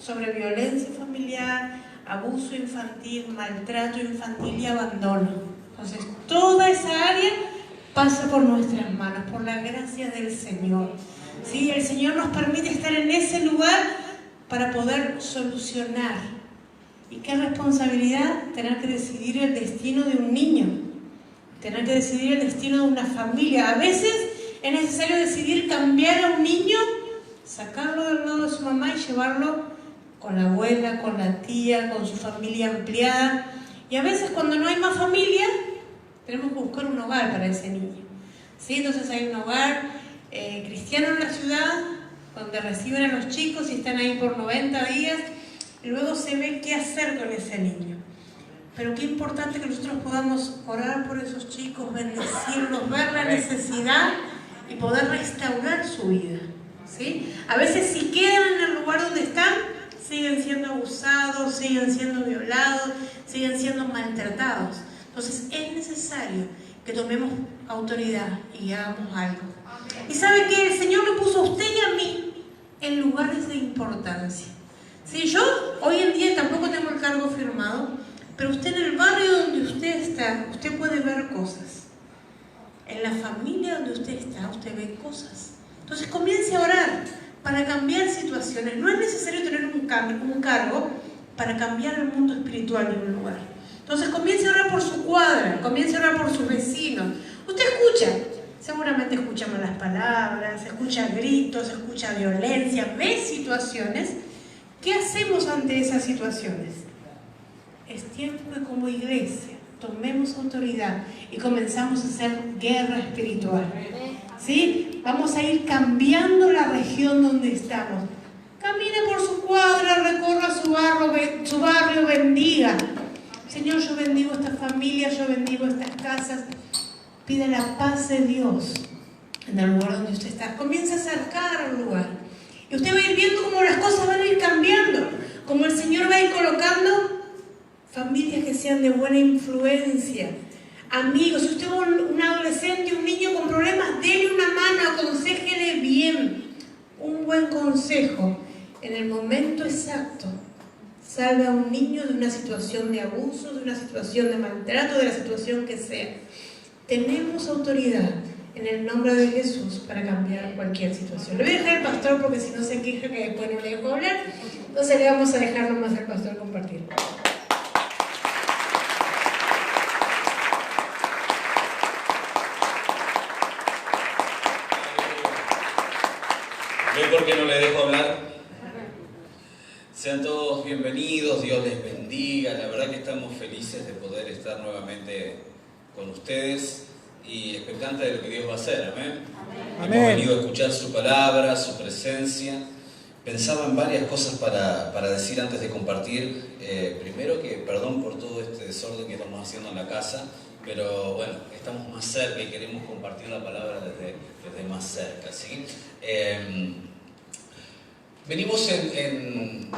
sobre violencia familiar, abuso infantil, maltrato infantil y abandono. Entonces, toda esa área pasa por nuestras manos, por la gracia del Señor. ¿Sí? El Señor nos permite estar en ese lugar para poder solucionar. ¿Y qué responsabilidad? Tener que decidir el destino de un niño, tener que decidir el destino de una familia. A veces es necesario decidir cambiar a un niño, sacarlo del lado de su mamá y llevarlo con la abuela, con la tía, con su familia ampliada. Y a veces cuando no hay más familia, tenemos que buscar un hogar para ese niño. ¿Sí? Entonces hay un hogar cristiano en la ciudad, donde reciben a los chicos y están ahí por 90 días, y luego se ve qué hacer con ese niño. Pero qué importante que nosotros podamos orar por esos chicos, bendecirlos, ver la necesidad y poder restaurar su vida. ¿Sí? A veces si quedan en el lugar donde están, siguen siendo abusados, siguen siendo violados, siguen siendo maltratados. Entonces es necesario que tomemos autoridad y hagamos algo. Y sabe que el Señor me puso a usted y a mí en lugares de importancia. Si yo hoy en día tampoco tengo el cargo firmado, pero usted en el barrio donde usted está, usted puede ver cosas. En la familia donde usted está, usted ve cosas. Entonces comience a orar para cambiar situaciones. No es necesario tener un cargo para cambiar el mundo espiritual de un lugar. Entonces comience a orar por su cuadra, comience a orar por sus vecinos. Usted escucha, seguramente escucha malas palabras, escucha gritos, escucha violencia, ve situaciones. ¿Qué hacemos ante esas situaciones? Es tiempo que como iglesia tomemos autoridad y comenzamos a hacer guerra espiritual. ¿Sí? Vamos a ir cambiando la región donde estamos. Camine por su cuadra, recorra su barrio, bendiga. Señor, yo bendigo esta familia, yo bendigo estas casas. Pide la paz de Dios en el lugar donde usted está. Comienza a acercar al lugar. Y usted va a ir viendo cómo las cosas van a ir cambiando. Como el Señor va a ir colocando familias que sean de buena influencia. Amigos, si usted es un adolescente, un niño con problemas, déle una mano, aconséjele bien. Un buen consejo en el momento exacto salve a un niño de una situación de abuso, de una situación de maltrato, de la situación que sea. Tenemos autoridad en el nombre de Jesús para cambiar cualquier situación. Le voy a dejar al pastor porque si no se queja que después no le dejo hablar. Entonces le vamos a dejar nomás al pastor compartir. ¿Ven por qué no le dejo hablar? Sean todos bienvenidos, Dios les bendiga. La verdad que estamos felices de poder estar nuevamente con ustedes y expectantes de lo que Dios va a hacer. Amén. Amén. Hemos venido a escuchar su palabra, su presencia. Pensaba en varias cosas para decir antes de compartir. Primero que perdón por todo este desorden que estamos haciendo en la casa, pero bueno, estamos más cerca y queremos compartir la palabra desde más cerca, ¿sí? Venimos en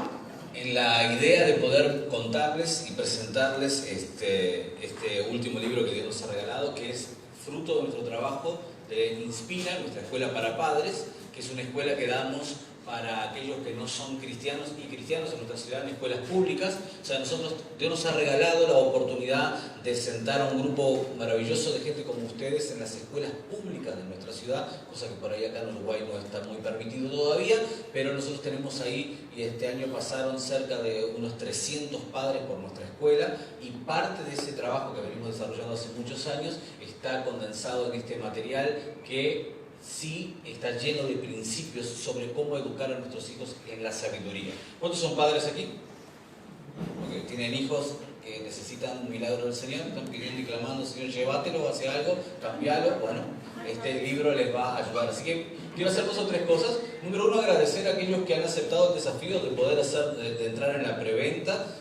la idea de poder contarles y presentarles este último libro que Dios nos ha regalado, que es fruto de nuestro trabajo de Inspira, nuestra escuela para padres, que es una escuela que damos para aquellos que no son cristianos y cristianos en nuestra ciudad, en escuelas públicas. O sea, Dios nos ha regalado la oportunidad de sentar a un grupo maravilloso de gente como ustedes en las escuelas públicas de nuestra ciudad, cosa que por ahí acá en Uruguay no está muy permitido todavía, pero nosotros tenemos ahí, y este año pasaron cerca de unos 300 padres por nuestra escuela, y parte de ese trabajo que venimos desarrollando hace muchos años está condensado en este material que sí está lleno de principios sobre cómo educar a nuestros hijos en la sabiduría. ¿Cuántos son padres aquí? Porque tienen hijos que necesitan un milagro del Señor, están pidiendo y clamando: Señor, llévatelo, hace algo, cambialo. Bueno, este libro les va a ayudar. Así que quiero hacer 2 o 3 cosas. Número 1, agradecer a aquellos que han aceptado el desafío de poder de entrar en la preventa.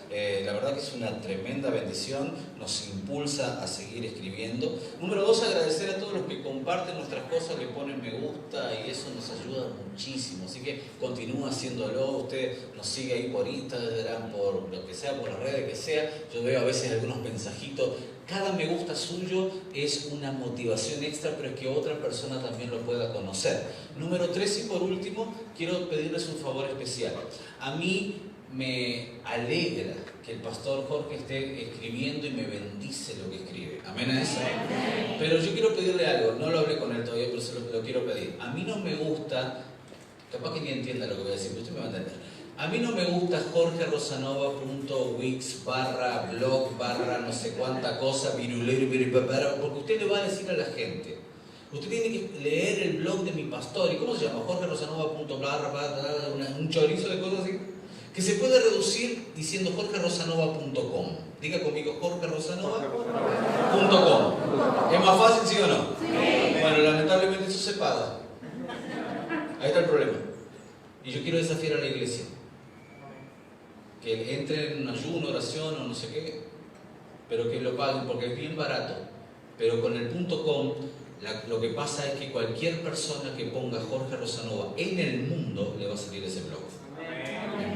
La verdad que es una tremenda bendición, nos impulsa a seguir escribiendo. Número 2, agradecer a todos los que comparten nuestras cosas, le ponen me gusta, y eso nos ayuda muchísimo. Así que continúa haciéndolo. Usted nos sigue ahí por Instagram, por lo que sea, por las redes que sea. Yo veo a veces algunos mensajitos. Cada me gusta suyo es una motivación extra, pero es que otra persona también lo pueda conocer. Número 3, y por último, quiero pedirles un favor especial. A mí me alegra que el pastor Jorge esté escribiendo y me bendice lo que escribe. Amén a eso. Pero yo quiero pedirle algo, no lo hablé con él todavía, pero se lo quiero pedir. A mí no me gusta, capaz que ni entienda lo que voy a decir, pero usted me va a entender. A mí no me gusta jorgerosanova.wix/blog/ no sé cuánta cosa, porque usted le va a decir a la gente. Usted tiene que leer el blog de mi pastor. ¿Y cómo se llama? jorgerosanova.bla, un chorizo de cosas así. Que se puede reducir diciendo jorgerosanova.com. Diga conmigo, jorgerosanova.com. ¿Es más fácil, sí o no? Sí. Bueno, lamentablemente eso se paga. Ahí está el problema. Y yo quiero desafiar a la iglesia. Que entre en un ayuno, oración o no sé qué, pero que lo paguen porque es bien barato. Pero con el .com, lo que pasa es que cualquier persona que ponga Jorge Rosanova en el mundo le va a salir ese blog.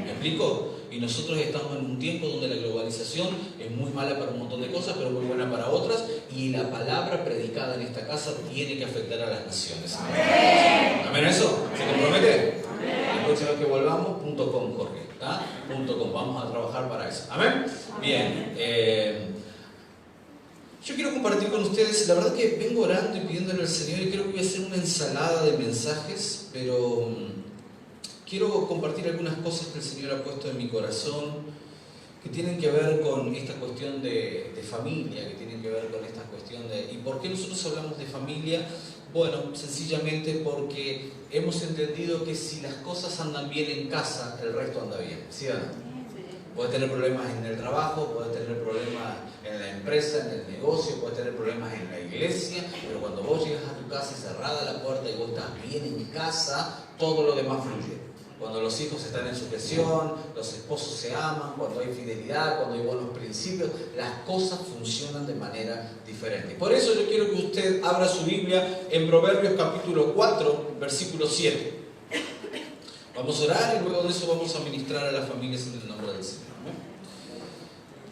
¿Me explico? Y nosotros estamos en un tiempo donde la globalización es muy mala para un montón de cosas, pero muy buena para otras, y la palabra predicada en esta casa tiene que afectar a las naciones. ¿Amén eso? ¿Se compromete? La próxima vez que volvamos, .com, Jorge. ¿Está? .com. Vamos a trabajar para eso. ¿Amén? Bien. Yo quiero compartir con ustedes, la verdad que vengo orando y pidiéndole al Señor, y creo que voy a hacer una ensalada de mensajes, pero quiero compartir algunas cosas que el Señor ha puesto en mi corazón, que tienen que ver con esta cuestión de familia, que tienen que ver con esta cuestión de... ¿Y por qué nosotros hablamos de familia? Bueno, sencillamente porque hemos entendido que si las cosas andan bien en casa, el resto anda bien, ¿sí o no? Puedes tener problemas en el trabajo, puedes tener problemas en la empresa, en el negocio, puedes tener problemas en la iglesia, pero cuando vos llegas a tu casa cerrada la puerta y vos estás bien en casa, todo lo demás fluye. Cuando los hijos están en sujeción, los esposos se aman, cuando hay fidelidad, cuando hay buenos principios, las cosas funcionan de manera diferente. Por eso yo quiero que usted abra su Biblia en Proverbios capítulo 4, versículo 7. Vamos a orar y luego de eso vamos a ministrar a las familias en el nombre del Señor.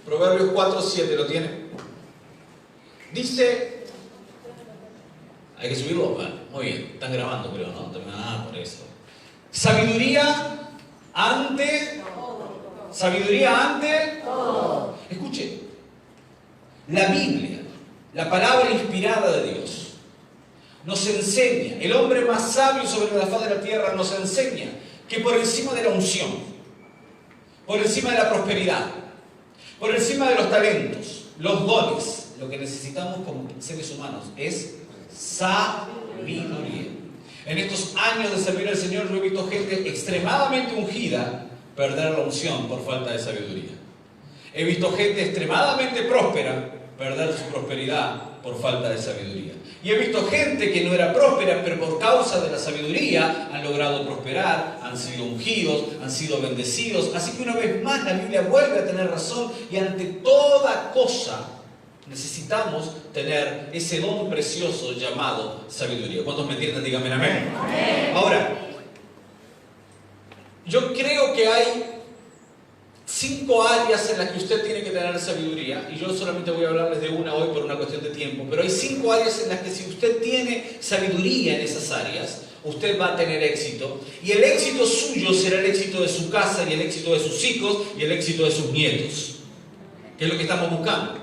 Proverbios 4, 7, ¿lo tiene? Dice... Hay que subirlo, ¿vale? Muy bien, están grabando, creo, ¿no? Por eso. Sabiduría ante todo. Escuche, la Biblia, la palabra inspirada de Dios, nos enseña, el hombre más sabio sobre la faz de la tierra nos enseña que por encima de la unción, por encima de la prosperidad, por encima de los talentos, los dones, lo que necesitamos como seres humanos es sabiduría. En estos años de servir al Señor yo he visto gente extremadamente ungida perder la unción por falta de sabiduría. He visto gente extremadamente próspera perder su prosperidad por falta de sabiduría. Y he visto gente que no era próspera, pero por causa de la sabiduría han logrado prosperar, han sido ungidos, han sido bendecidos. Así que una vez más la Biblia vuelve a tener razón y ante toda cosa necesitamos tener ese don precioso llamado sabiduría. ¿Cuántos me entienden? Díganme amén. Ahora, yo creo que hay 5 áreas en las que usted tiene que tener sabiduría, y yo solamente voy a hablarles de una hoy por una cuestión de tiempo, pero hay 5 áreas en las que si usted tiene sabiduría en esas áreas, usted va a tener éxito, y el éxito suyo será el éxito de su casa, y el éxito de sus hijos, y el éxito de sus nietos, que es lo que estamos buscando.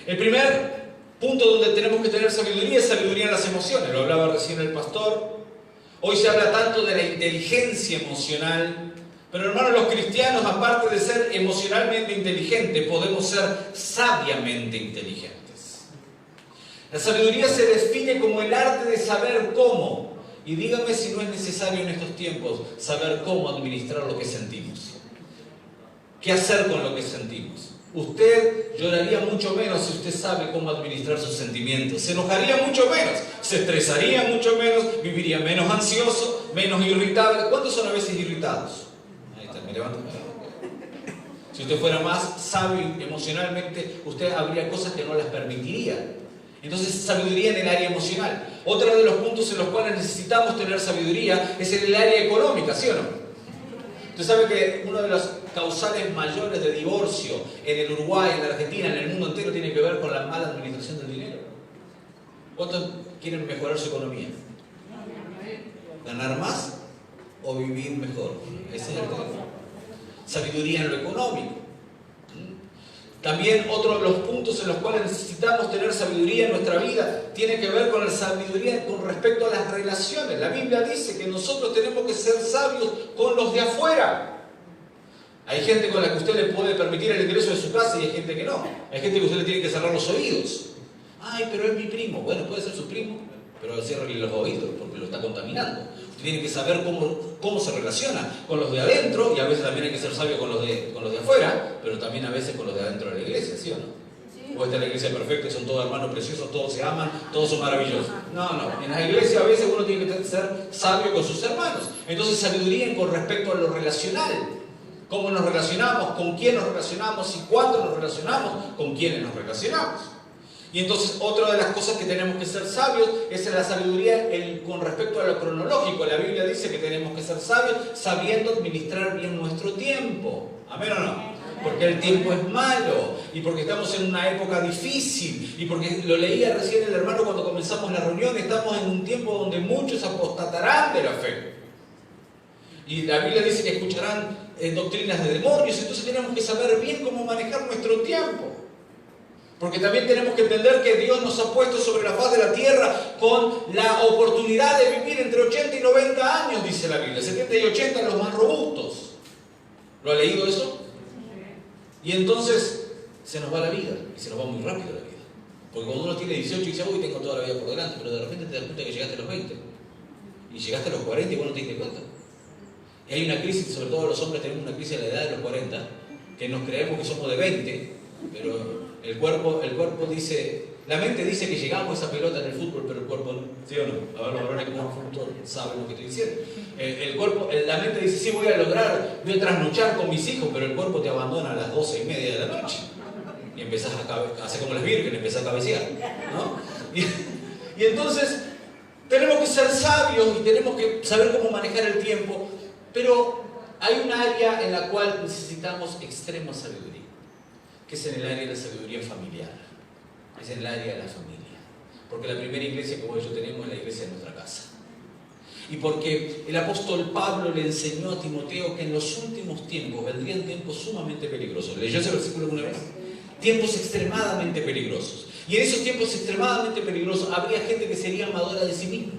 El primer punto donde tenemos que tener sabiduría es sabiduría en las emociones. Lo hablaba recién el pastor. Hoy se habla tanto de la inteligencia emocional. Pero hermanos, los cristianos, aparte de ser emocionalmente inteligentes, podemos ser sabiamente inteligentes. La sabiduría se define como el arte de saber cómo. Y dígame si no es necesario en estos tiempos saber cómo administrar lo que sentimos. ¿Qué hacer con lo que sentimos? Usted lloraría mucho menos si usted sabe cómo administrar sus sentimientos. Se enojaría mucho menos, se estresaría mucho menos, viviría menos ansioso, menos irritable. ¿Cuántos son a veces irritados? Ahí está, me levanto. Si usted fuera más sabio emocionalmente, usted habría cosas que no las permitiría. Entonces, sabiduría en el área emocional. Otro de los puntos en los cuales necesitamos tener sabiduría es en el área económica, ¿sí o no? Usted sabe que uno de los causales mayores de divorcio en el Uruguay, en la Argentina, en el mundo entero, tiene que ver con la mala administración del dinero. ¿Cuántos quieren mejorar su economía? ¿Ganar más o vivir mejor? Ese es el tema. sabiduría en lo económico. También otro de los puntos en los cuales necesitamos tener sabiduría en nuestra vida tiene que ver con la sabiduría con respecto a las relaciones. La Biblia dice que nosotros tenemos que ser sabios con los de afuera. Hay gente con la que usted le puede permitir el ingreso de su casa y hay gente que no. Hay gente que usted le tiene que cerrar los oídos. Ay, pero es mi primo. Bueno, puede ser su primo, pero ciérrele los oídos porque lo está contaminando. Usted tiene que saber cómo se relaciona con los de adentro, y a veces también hay que ser sabio con los de afuera, pero también a veces con los de adentro de la iglesia, ¿sí o no? Sí. O esta es la iglesia perfecta, son todos hermanos preciosos, todos se aman, todos son maravillosos. No, en la iglesia a veces uno tiene que ser sabio con sus hermanos. Entonces, sabiduría con respecto a lo relacional. Cómo nos relacionamos, con quién nos relacionamos y cuándo nos relacionamos, con quiénes nos relacionamos. Y entonces otra de las cosas que tenemos que ser sabios es la sabiduría con respecto a lo cronológico. La Biblia dice que tenemos que ser sabios sabiendo administrar bien nuestro tiempo. ¿Amén o no? Porque el tiempo es malo y porque estamos en una época difícil y porque lo leía recién el hermano cuando comenzamos la reunión, estamos en un tiempo donde muchos apostatarán de la fe. Y la Biblia dice que escucharán doctrinas de demonios, entonces tenemos que saber bien cómo manejar nuestro tiempo. Porque también tenemos que entender que Dios nos ha puesto sobre la faz de la tierra con la oportunidad de vivir entre 80 y 90 años, dice la Biblia. 70 y 80 los más robustos. ¿Lo ha leído eso? Y entonces se nos va la vida, y se nos va muy rápido la vida. Porque cuando uno tiene 18 y dice, uy, tengo toda la vida por delante, pero de repente te das cuenta que llegaste a los 20. Y llegaste a los 40 y vos no te diste cuenta. Y hay una crisis, sobre todo los hombres tenemos una crisis a la edad de los 40, que nos creemos que somos de 20, pero el cuerpo dice, la mente dice que llegamos a esa pelota en el fútbol, pero el cuerpo no, ¿sí o no? A ver, los varones que juegan fútbol saben lo que estoy diciendo. La mente dice, sí, voy a trasnochar con mis hijos, pero el cuerpo te abandona a las 12:30 de la noche. Y empezás a hacer como las vírgenes, empezás a cabecear, ¿no? Y entonces tenemos que ser sabios y tenemos que saber cómo manejar el tiempo, pero hay un área en la cual necesitamos extrema sabiduría, que es en el área de la sabiduría familiar, es en el área de la familia. Porque la primera iglesia que vos y yo tenemos es la iglesia de nuestra casa. Y porque el apóstol Pablo le enseñó a Timoteo que en los últimos tiempos vendrían tiempos sumamente peligrosos. ¿Leyó ese versículo alguna vez? Tiempos extremadamente peligrosos. Y en esos tiempos extremadamente peligrosos habría gente que sería amadora de sí misma.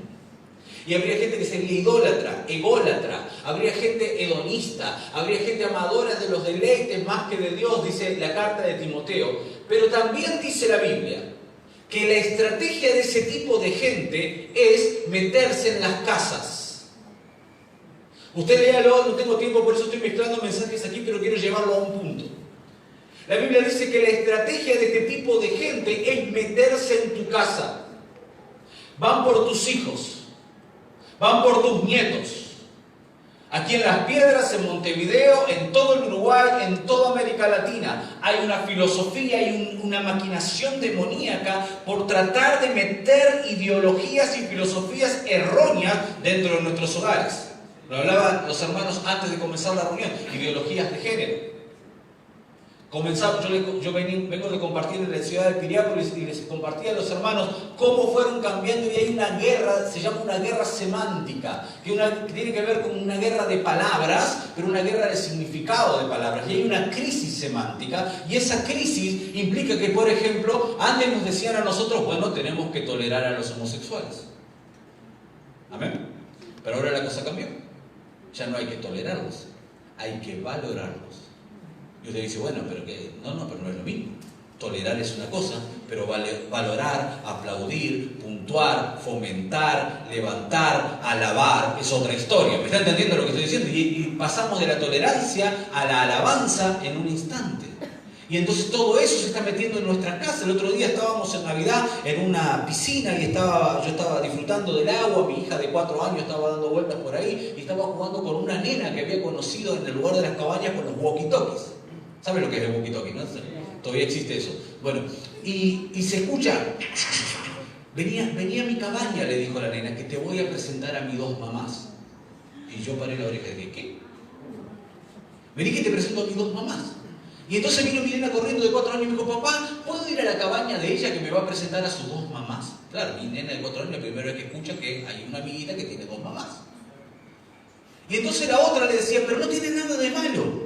Y habría gente que sería ególatra, habría gente hedonista, habría gente amadora de los deleites más que de Dios, dice la carta de Timoteo. Pero también dice la Biblia que la estrategia de ese tipo de gente es meterse en las casas. Usted léalo, no tengo tiempo, por eso estoy mezclando mensajes aquí, pero quiero llevarlo a un punto. La Biblia dice que la estrategia de este tipo de gente es meterse en tu casa. Van por tus hijos. Van por tus nietos. Aquí en Las Piedras, en Montevideo, en todo el Uruguay, en toda América Latina, hay una filosofía y una maquinación demoníaca por tratar de meter ideologías y filosofías erróneas dentro de nuestros hogares. Lo hablaban los hermanos antes de comenzar la reunión, ideologías de género. Yo vengo de compartir en la ciudad de Piriápolis y les compartí a los hermanos cómo fueron cambiando, y hay una guerra, se llama una guerra semántica, que tiene que ver con una guerra de palabras, pero una guerra de significado de palabras. Y hay una crisis semántica, y esa crisis implica que, por ejemplo, antes nos decían a nosotros, bueno, tenemos que tolerar a los homosexuales. ¿Amén? Pero ahora la cosa cambió. Ya no hay que tolerarlos, hay que valorarlos. Y usted dice, bueno, pero pero no es lo mismo. Tolerar es una cosa, pero valorar, aplaudir, puntuar, fomentar, levantar, alabar es otra historia. ¿Me está entendiendo lo que estoy diciendo? Y pasamos de la tolerancia a la alabanza en un instante. Y entonces todo eso se está metiendo en nuestra casa. El otro día estábamos en Navidad en una piscina y yo estaba disfrutando del agua. Mi hija de 4 años estaba dando vueltas por ahí y estaba jugando con una nena que había conocido en el lugar de las cabañas con los walkie-talkies. ¿Sabe lo que es el walkie-talkie, no? Todavía existe eso. Bueno, y se escucha. Vení a mi cabaña, le dijo la nena, que te voy a presentar a mis 2 mamás. Y yo paré la oreja y dije, ¿qué? Vení que te presento a mis 2 mamás. Y entonces vino mi nena corriendo de 4 años y me dijo, papá, ¿puedo ir a la cabaña de ella que me va a presentar a sus 2 mamás? Claro, mi nena de 4 años la primera vez que escucha que hay una amiguita que tiene 2 mamás. Y entonces la otra le decía, pero no tiene nada de malo.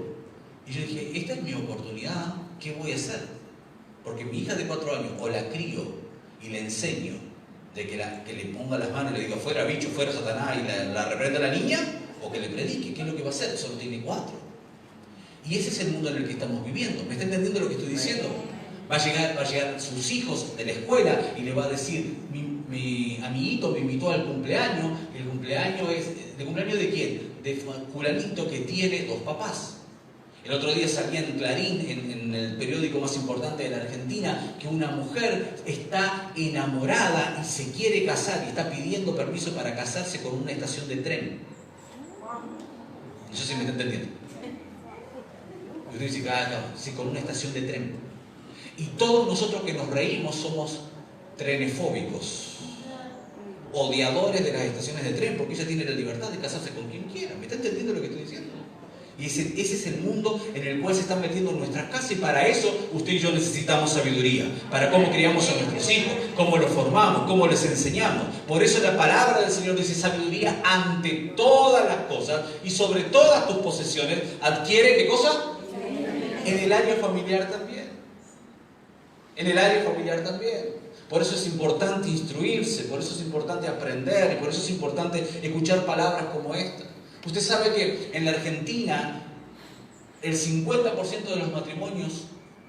¿qué voy a hacer? Porque mi hija de 4 años o la crío y le enseño de que le ponga las manos y le diga fuera bicho, fuera Satanás y la reprenda a la niña, o que le predique. ¿Qué es lo que va a hacer? Solo tiene 4. Y ese es el mundo en el que estamos viviendo. ¿Me está entendiendo lo que estoy diciendo? Va a llegar sus hijos de la escuela y le va a decir, mi amiguito me invitó al cumpleaños. ¿El cumpleaños es de cumpleaños de quién? De fulanito que tiene 2 papás. El otro día salía en Clarín, en el periódico más importante de la Argentina, que una mujer está enamorada y se quiere casar y está pidiendo permiso para casarse con una estación de tren. No sé si me está entendiendo. Y usted dice, sí, con una estación de tren. Y todos nosotros que nos reímos somos trenefóbicos, odiadores de las estaciones de tren, porque ella tiene la libertad de casarse con quien quiera. ¿Me está entendiendo lo que estoy diciendo? Y ese es el mundo en el cual se están metiendo en nuestras casas, y para eso usted y yo necesitamos sabiduría, para cómo criamos a nuestros hijos, cómo los formamos, cómo les enseñamos. Por eso la palabra del Señor dice sabiduría ante todas las cosas y sobre todas tus posesiones adquiere, ¿qué cosa? En el área familiar también. En el área familiar también. Por eso es importante instruirse, por eso es importante aprender, y por eso es importante escuchar palabras como esta. Usted sabe que en la Argentina el 50% de los matrimonios,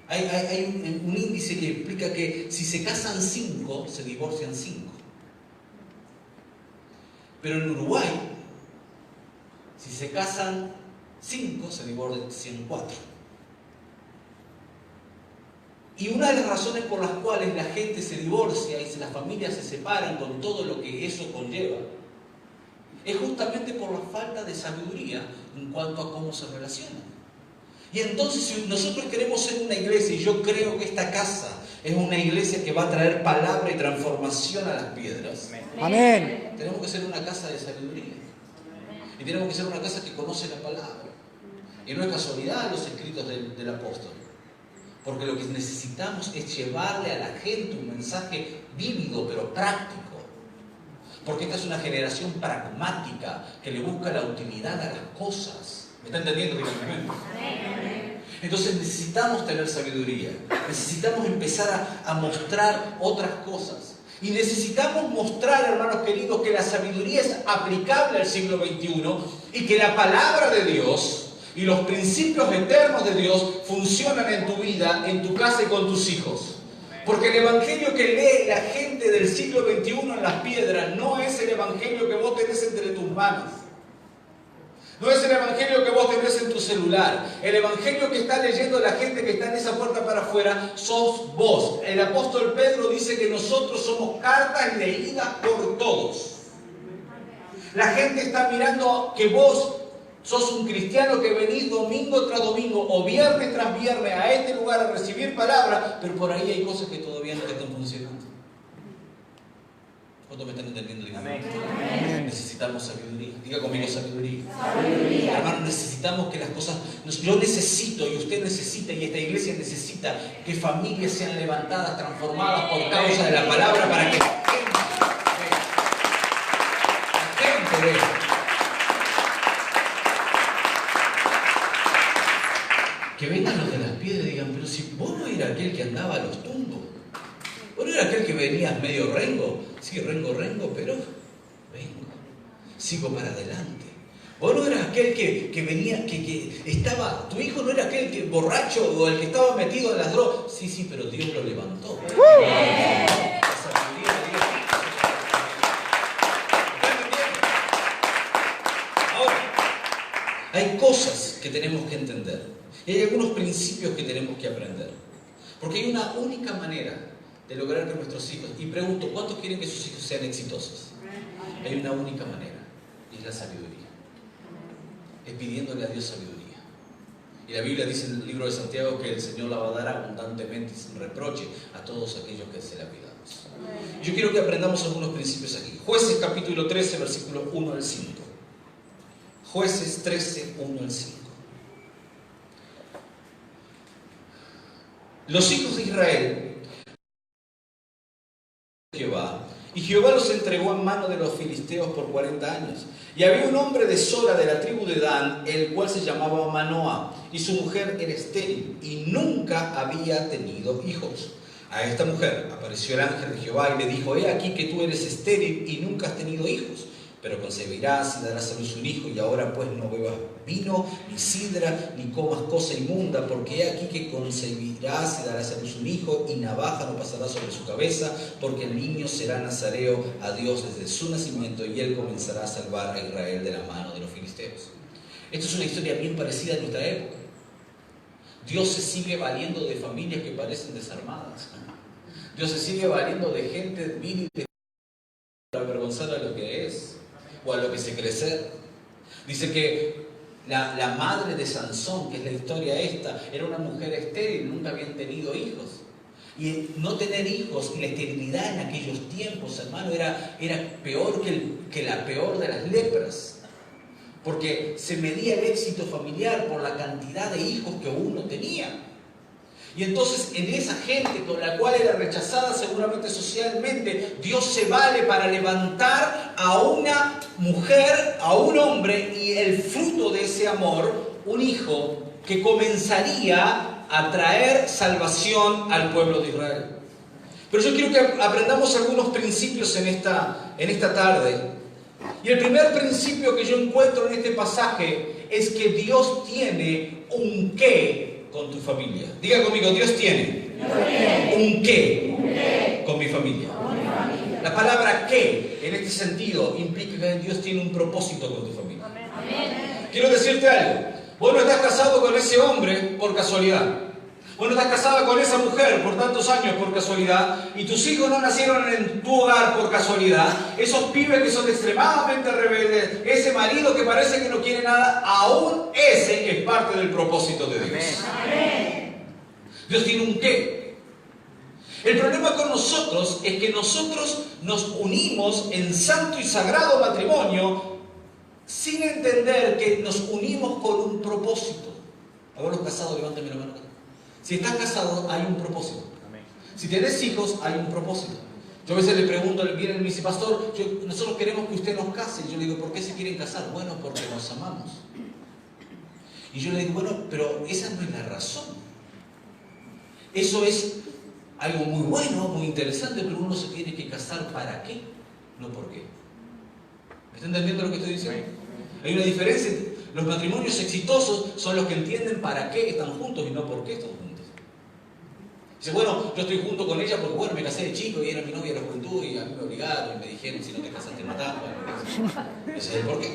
hay un índice que explica que si se casan 5, se divorcian 5. Pero en Uruguay, si se casan 5, se divorcian 4. Y una de las razones por las cuales la gente se divorcia y las familias se separan con todo lo que eso conlleva, es justamente por la falta de sabiduría en cuanto a cómo se relacionan. Y entonces, si nosotros queremos ser una iglesia, y yo creo que esta casa es una iglesia que va a traer palabra y transformación a las piedras. Amén. Tenemos que ser una casa de sabiduría. Y tenemos que ser una casa que conoce la palabra. Y no es casualidad los escritos del apóstol. Porque lo que necesitamos es llevarle a la gente un mensaje vívido pero práctico. Porque esta es una generación pragmática que le busca la utilidad a las cosas. ¿Me está entendiendo? Díganme. Entonces necesitamos tener sabiduría. Necesitamos empezar a mostrar otras cosas. Y necesitamos mostrar, hermanos queridos, que la sabiduría es aplicable al siglo XXI y que la palabra de Dios y los principios eternos de Dios funcionan en tu vida, en tu casa y con tus hijos. Porque el evangelio que lee la gente del siglo XXI en las piedras no es el evangelio que vos tenés entre tus manos. No es el evangelio que vos tenés en tu celular. El evangelio que está leyendo la gente que está en esa puerta para afuera sos vos. El apóstol Pedro dice que nosotros somos cartas leídas por todos. La gente está mirando que vos sos un cristiano que venís domingo tras domingo o viernes tras viernes a este lugar a recibir palabra, pero por ahí hay cosas que todavía no te están funcionando. ¿Cuánto me están entendiendo? Amén. Necesitamos sabiduría. Diga conmigo sabiduría. Sabiduría. Hermano, necesitamos que las cosas... Yo necesito y usted necesita y esta iglesia necesita que familias sean levantadas, transformadas por causa de la palabra para que la gente vea. Que vengan los de las piedras y digan, pero si vos no eras aquel que andaba a los tumbos, vos no eras aquel que venías medio rengo, sí, rengo, pero vengo, sigo para adelante. Vos no eras aquel que venía, que estaba, tu hijo no era aquel que borracho o el que estaba metido en las drogas, sí, pero Dios lo levantó. Hay cosas que tenemos que entender. Y hay algunos principios que tenemos que aprender. Porque hay una única manera de lograr que nuestros hijos... Y pregunto, ¿cuántos quieren que sus hijos sean exitosos? Hay una única manera. Y es la sabiduría. Es pidiéndole a Dios sabiduría. Y la Biblia dice en el libro de Santiago que el Señor la va a dar abundantemente y sin reproche a todos aquellos que se la pidamos. Yo quiero que aprendamos algunos principios aquí. Jueces capítulo 13, versículos 1 al 5. Jueces 13, 1 al 5. Los hijos de Israel, Jehová, Y Jehová los entregó en mano de los filisteos por 40 años. Y había un hombre de Sora, de la tribu de Dan, el cual se llamaba Manoah, y su mujer era estéril, y nunca había tenido hijos. A esta mujer apareció el ángel de Jehová y le dijo: he aquí que tú eres estéril y nunca has tenido hijos, pero concebirás y darás a luz un hijo, y ahora pues no bebas vino, ni sidra, ni comas cosa inmunda, porque he aquí que concebirás y darás a luz un hijo, y navaja no pasará sobre su cabeza, porque el niño será nazareo a Dios desde su nacimiento, y él comenzará a salvar a Israel de la mano de los filisteos. Esto es una historia bien parecida a nuestra época. Dios se sigue valiendo de familias que parecen desarmadas. Dios se sigue valiendo de gente vil y para avergonzar a lo que es o a lo que se cree ser. Dice que la madre de Sansón, que es la historia esta, era una mujer estéril, nunca habían tenido hijos. Y no tener hijos y la esterilidad en aquellos tiempos, hermano, era peor que la peor de las lepras. Porque se medía el éxito familiar por la cantidad de hijos que uno tenía. Y entonces en esa gente con la cual era rechazada seguramente socialmente, Dios se vale para levantar a una mujer, a un hombre, y el fruto de ese amor, un hijo que comenzaría a traer salvación al pueblo de Israel. Pero yo quiero que aprendamos algunos principios en esta tarde. Y el primer principio que yo encuentro en este pasaje es que Dios tiene un qué con tu familia. Diga conmigo: Dios tiene un qué con mi familia. La palabra qué en este sentido implica que Dios tiene un propósito con tu familia. Quiero decirte algo: vos no estás casado con ese hombre por casualidad. Vos no estás casada con esa mujer por tantos años por casualidad, y tus hijos no nacieron en tu hogar por casualidad. Esos pibes que son extremadamente rebeldes, ese marido que parece que no quiere nada, aún ese es parte del propósito de Dios. Dios tiene un qué. El problema con nosotros es que nosotros nos unimos en santo y sagrado matrimonio sin entender que nos unimos con un propósito. A ver, los casados, levántame la mano. Si estás casado, hay un propósito. Si tenés hijos, hay un propósito. Yo a veces le pregunto, viene y me dice: pastor, nosotros queremos que usted nos case. Y yo le digo: ¿por qué se quieren casar? Bueno, porque nos amamos. Y yo le digo: bueno, pero esa no es la razón. Eso es algo muy bueno, muy interesante, pero uno se tiene que casar ¿para qué? No ¿por qué? ¿Me está entendiendo lo que estoy diciendo? Hay una diferencia. Los matrimonios exitosos son los que entienden para qué están juntos y no por qué están juntos. Dice: bueno, yo estoy junto con ella porque, bueno, me casé de chico y era mi novia de la juventud y a mí me obligaron y me dijeron: si no te casas te matás. Bueno, ese es el porqué.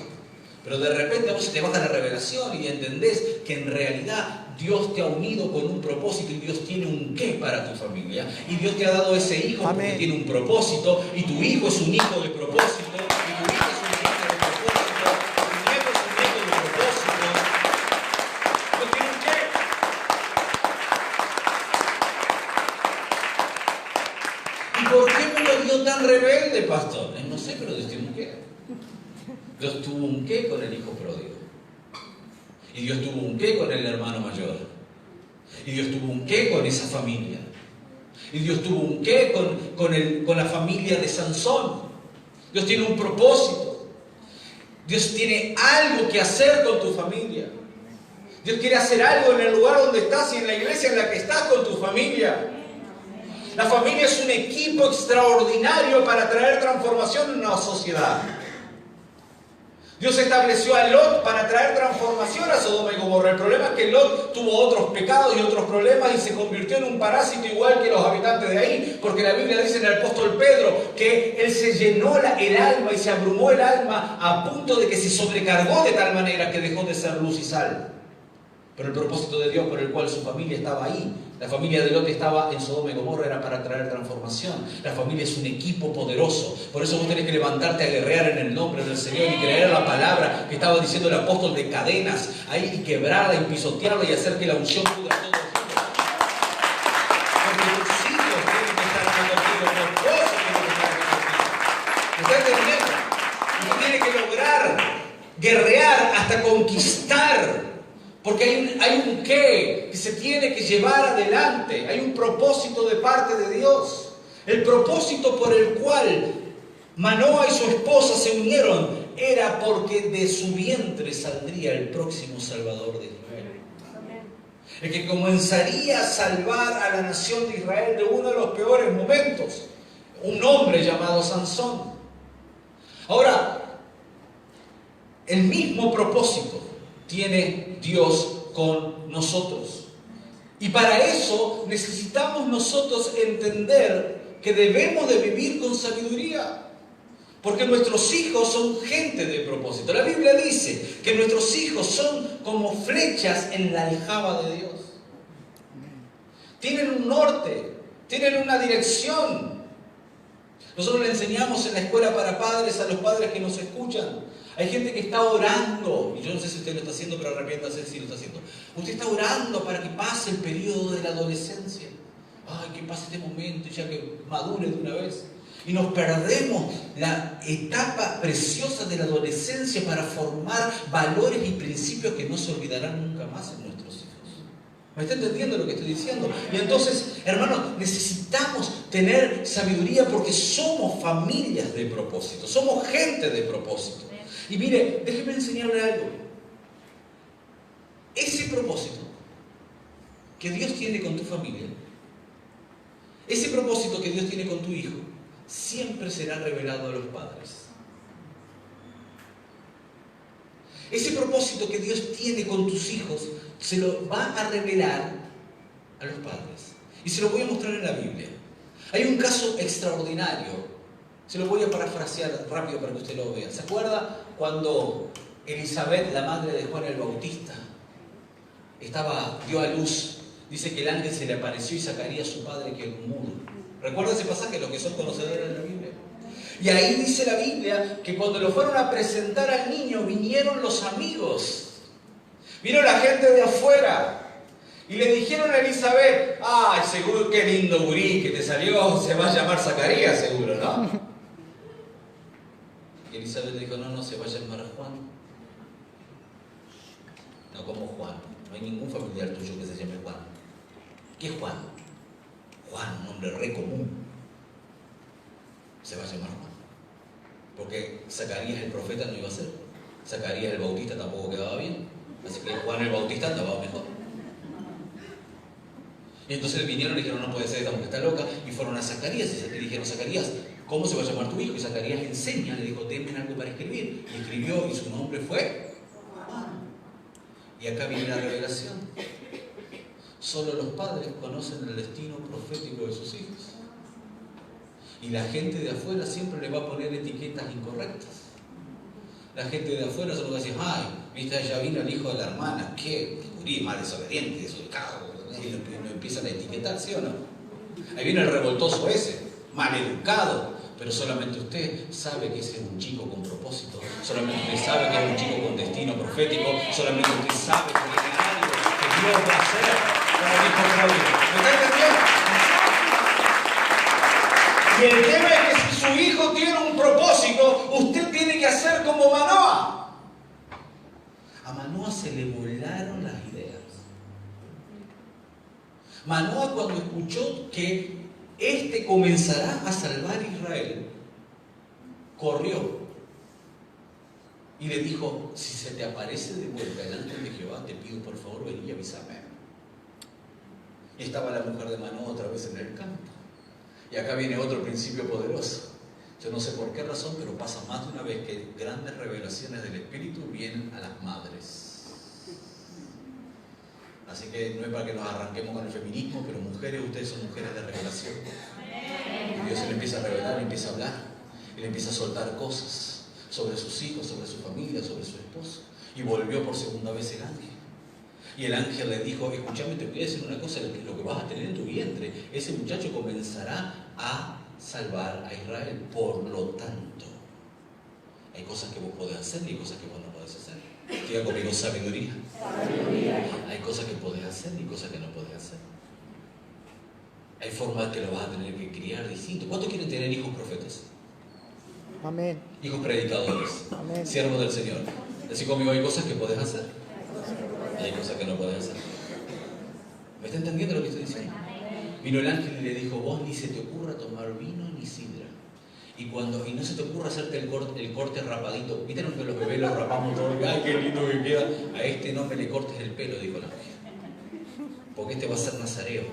Pero de repente a vos se te baja la revelación y entendés que en realidad Dios te ha unido con un propósito y Dios tiene un qué para tu familia. Y Dios te ha dado ese hijo porque tiene un propósito, y tu hijo es un hijo de propósito, y tu hija es una hija de propósito, y tu nieto es un nieto de propósito. Dios tiene un qué. ¿Y por qué me lo dio tan rebelde, pastor? No sé, pero Dios tiene un qué. Dios tuvo un qué con el hijo pródigo. Y Dios tuvo un qué con el hermano mayor. Y Dios tuvo un qué con esa familia. Y Dios tuvo un qué con la familia de Sansón. Dios tiene un propósito. Dios tiene algo que hacer con tu familia. Dios quiere hacer algo en el lugar donde estás y en la iglesia en la que estás con tu familia. La familia es un equipo extraordinario para traer transformación en una sociedad. Dios estableció a Lot para traer transformación a Sodoma y Gomorra. El problema es que Lot tuvo otros pecados y otros problemas y se convirtió en un parásito igual que los habitantes de ahí, porque la Biblia dice en el apóstol Pedro que él se llenó el alma y se abrumó el alma a punto de que se sobrecargó de tal manera que dejó de ser luz y sal. Pero el propósito de Dios por el cual su familia estaba ahí, la familia de Lot estaba en Sodoma y Gomorra, era para traer transformación. La familia es un equipo poderoso. Por eso vos tenés que levantarte a guerrear en el nombre del Señor y creer la palabra que estaba diciendo el apóstol de cadenas, ahí, y quebrarla y pisotearla y hacer que la unción cubra todo. Porque tus hijos tienen que estar contigo, tu esposo tiene que estar contigo. ¿Me estás entendiendo? Uno tiene que lograr guerrear hasta conquistar. Porque hay un qué que se tiene que llevar adelante. Hay un propósito de parte de Dios. El propósito por el cual Manoa y su esposa se unieron, era porque de su vientre saldría el próximo Salvador de Israel. El que comenzaría a salvar a la nación de Israel de uno de los peores momentos. Un hombre llamado Sansón. Ahora, el mismo propósito tiene Dios con nosotros. Y para eso necesitamos nosotros entender que debemos de vivir con sabiduría. Porque nuestros hijos son gente de propósito. La Biblia dice que nuestros hijos son como flechas en la aljaba de Dios. Tienen un norte, tienen una dirección. Nosotros le enseñamos en la escuela para padres a los padres que nos escuchan. Hay gente que está orando, y yo no sé si usted lo está haciendo, pero arrepiéntase si lo está haciendo. Usted está orando para que pase el periodo de la adolescencia. Ay, que pase este momento, ya que madure de una vez. Y nos perdemos la etapa preciosa de la adolescencia para formar valores y principios que no se olvidarán nunca más en nuestros hijos. ¿Me está entendiendo lo que estoy diciendo? Y entonces, hermanos, necesitamos tener sabiduría porque somos familias de propósito, somos gente de propósito. Y mire, déjeme enseñarle algo. Ese propósito que Dios tiene con tu familia, ese propósito que Dios tiene con tu hijo, siempre será revelado a los padres. Ese propósito que Dios tiene con tus hijos se lo va a revelar a los padres. Y se lo voy a mostrar en la Biblia. Hay un caso extraordinario. Se lo voy a parafrasear rápido para que usted lo vea. ¿Se acuerda cuando Elizabeth, la madre de Juan el Bautista, dio a luz? Dice que el ángel se le apareció y Zacarías, su padre, que era un mudo. ¿Recuerda ese pasaje? Los que son conocedores de la Biblia. Y ahí dice la Biblia que cuando lo fueron a presentar al niño, vinieron los amigos. Vino la gente de afuera. Y le dijeron a Elizabeth, ¡ay, seguro qué lindo gurí que te salió! Se va a llamar Zacarías, seguro, ¿no? Y Elizabeth dijo, no, se va a llamar Juan. No, como Juan. No hay ningún familiar tuyo que se llame Juan. ¿Qué es Juan? Juan, un nombre re común. Se va a llamar Juan. Porque Zacarías el profeta no iba a ser. Zacarías el Bautista tampoco quedaba bien. Así que Juan el Bautista andaba mejor. Y entonces vinieron y dijeron, no puede ser, esta mujer está loca. Y fueron a Zacarías y le dijeron, Zacarías, ¿cómo se va a llamar tu hijo? Y Zacarías le enseña, le dijo, denme algo para escribir. Y escribió y su nombre fue Juan. Y acá viene la revelación. Solo los padres conocen el destino profético de sus hijos. Y la gente de afuera siempre le va a poner etiquetas incorrectas. La gente de afuera solo va a decir, ay, viste, ya vino el hijo de la hermana, qué gurí, más desobediente, desubicado. Y lo empiezan a etiquetar, ¿sí o no? Ahí viene el revoltoso ese, maleducado. Pero solamente usted sabe que ese es un chico con propósito. Solamente usted sabe que es un chico con destino profético. Solamente usted sabe que tiene algo que Dios va a hacer. Como dijo Claudio. ¿Me está entendiendo? Y el tema es que si su hijo tiene un propósito, usted tiene que hacer como Manoa. A Manoa se le volaron las ideas. Manoa, cuando escuchó que este comenzará a salvar a Israel, corrió y le dijo, si se te aparece de vuelta el ángel de Jehová, te pido por favor ven y avísame. Y estaba la mujer de Manoa otra vez en el campo. Y acá viene otro principio poderoso. Yo no sé por qué razón, pero pasa más de una vez que grandes revelaciones del Espíritu vienen a las madres. Así que no es para que nos arranquemos con el feminismo, pero mujeres, ustedes son mujeres de revelación. Y Dios se le empieza a revelar, le empieza a hablar, y le empieza a soltar cosas sobre sus hijos, sobre su familia, sobre su esposo. Y volvió por segunda vez el ángel. Y el ángel le dijo, escúchame, te voy a decir una cosa, lo que vas a tener en tu vientre, ese muchacho comenzará a salvar a Israel. Por lo tanto, hay cosas que vos podés hacer y hay cosas que vos no podés hacer. Diga conmigo, sabiduría. Hay cosas que podés hacer y cosas que no podés hacer. Hay formas que lo vas a tener que criar distinto. ¿Cuántos quieren tener hijos profetas? Amén. Hijos predicadores. Amén. Siervos del Señor. Así conmigo, hay cosas que podés hacer y hay cosas que no podés hacer. ¿Me está entendiendo lo que estoy diciendo? Vino el ángel y le dijo, vos ni se te ocurra tomar vino ni sidra. Y no se te ocurra hacerte el corte rapadito. ¿Viste que los bebés los rapamos todo? ¡Ay, qué lindo que queda! A este no me le cortes el pelo, dijo la mujer. Porque este va a ser nazareo.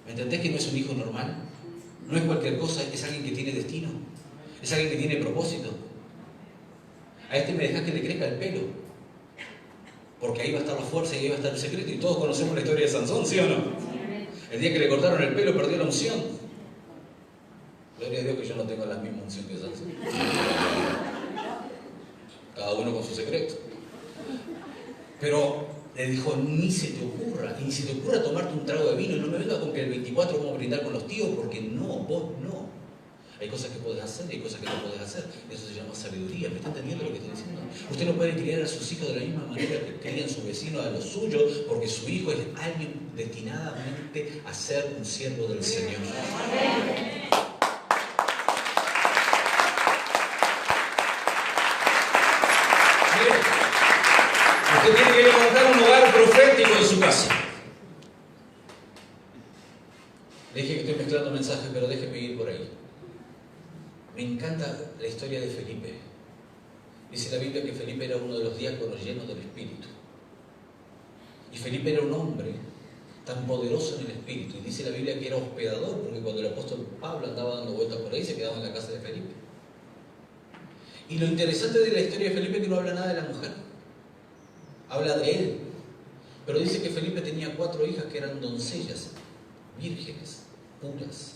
¿Me entendés que no es un hijo normal? No es cualquier cosa, es alguien que tiene destino. Es alguien que tiene propósito. A este me dejás que le crezca el pelo. Porque ahí va a estar la fuerza y ahí va a estar el secreto. Y todos conocemos la historia de Sansón, ¿sí o no? El día que le cortaron el pelo perdió la unción. Gloria a Dios que yo no tengo la misma unción que Sansón. Cada uno con su secreto. Pero le dijo, ni se te ocurra tomarte un trago de vino y no me vengas con que el 24 vamos a brindar con los tíos, porque no, vos no. Hay cosas que podés hacer y hay cosas que no podés hacer. Eso se llama sabiduría. ¿Me está entendiendo lo que estoy diciendo? Usted no puede criar a sus hijos de la misma manera que crían su vecino a los suyos, porque su hijo es alguien destinadamente a ser un siervo del Señor. Usted tiene que encontrar un lugar profético en su casa. Le dije que estoy mezclando mensajes, pero déjeme ir por ahí. Me encanta la historia de Felipe. Dice la Biblia que Felipe era uno de los diáconos llenos del Espíritu. Y Felipe era un hombre tan poderoso en el Espíritu. Y dice la Biblia que era hospedador, porque cuando el apóstol Pablo andaba dando vueltas por ahí, se quedaba en la casa de Felipe. Y lo interesante de la historia de Felipe es que no habla nada de la mujer. Habla de él. Pero dice que Felipe tenía 4 hijas que eran doncellas, vírgenes, puras.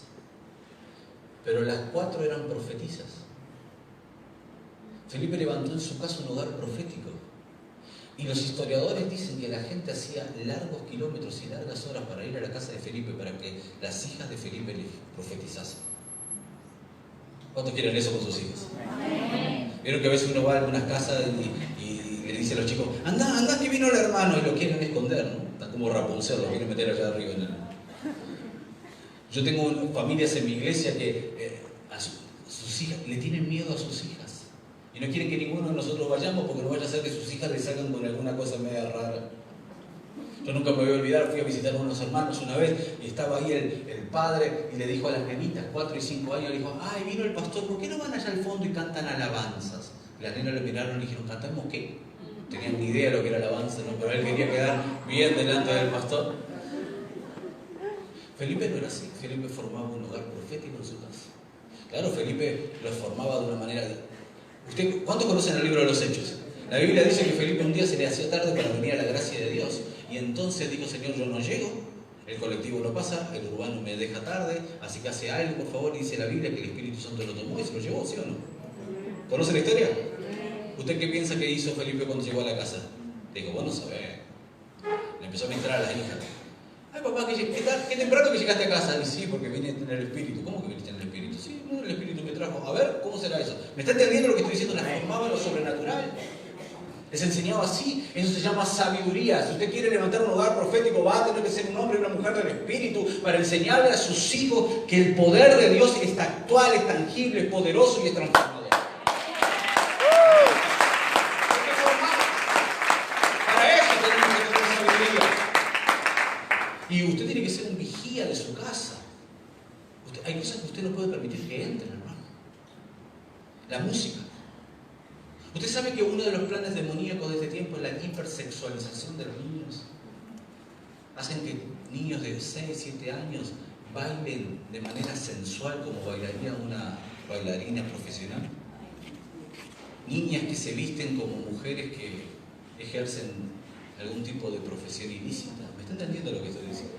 Pero las 4 eran profetisas. Felipe levantó en su casa un hogar profético. Y los historiadores dicen que la gente hacía largos kilómetros y largas horas para ir a la casa de Felipe para que las hijas de Felipe le profetizasen. ¿Cuántos quieren eso con sus hijos? Vieron que a veces uno va a algunas casas y le dice a los chicos, anda que vino el hermano, y lo quieren esconder, ¿no? Están como Rapunzel, lo quieren meter allá arriba en el... Yo tengo familias en mi iglesia que a sus hijas le tienen miedo a sus hijas y no quieren que ninguno de nosotros vayamos porque no vaya a ser que sus hijas le salgan con alguna cosa media rara. Yo nunca me voy a olvidar, fui a visitar a unos hermanos una vez y estaba ahí el padre y le dijo a las nenitas, 4 y 5 años, le dijo, ay, vino el pastor, ¿por qué no van allá al fondo y cantan alabanzas? Y las nenas le miraron y le dijeron, ¿cantamos qué? Tenían ni idea de lo que era alabanza, ¿no? Pero él quería quedar bien delante del pastor. Felipe no era así. Felipe formaba un hogar profético en su casa. Claro, Felipe lo formaba de una manera... ¿Cuántos conocen el libro de los Hechos? La Biblia dice que Felipe un día se le hacía tarde para venir a la gracia de Dios. Y entonces dijo, Señor, yo no llego, el colectivo no pasa, el urbano me deja tarde, así que hace algo, por favor. Y dice la Biblia que el Espíritu Santo lo tomó y se lo llevó, ¿sí o no? ¿Conoce la historia? ¿Usted qué piensa que hizo Felipe cuando llegó a la casa? Dijo, bueno, sabe. Le empezó a ministrar a las hijas. Ay, papá, qué temprano que llegaste a casa. Y sí, porque vine en el Espíritu. ¿Cómo que viniste en el Espíritu? Sí, no, el Espíritu me trajo. A ver, ¿cómo será eso? ¿Me está entendiendo lo que estoy diciendo? Les formaba lo sobrenatural. Les enseñaba así. Eso se llama sabiduría. Si usted quiere levantar un hogar profético, va a tener que ser un hombre y una mujer del Espíritu para enseñarle a sus hijos que el poder de Dios es actual, es tangible, es poderoso y es transformador. Y usted tiene que ser un vigía de su casa. Hay cosas que usted no puede permitir que entren, hermano. La música. Usted sabe que uno de los planes demoníacos de este tiempo es la hipersexualización de los niños. Hacen que niños de 6, 7 años bailen de manera sensual como bailaría una bailarina profesional. Niñas que se visten como mujeres que ejercen algún tipo de profesión ilícita. ¿Me está entendiendo lo que estoy diciendo?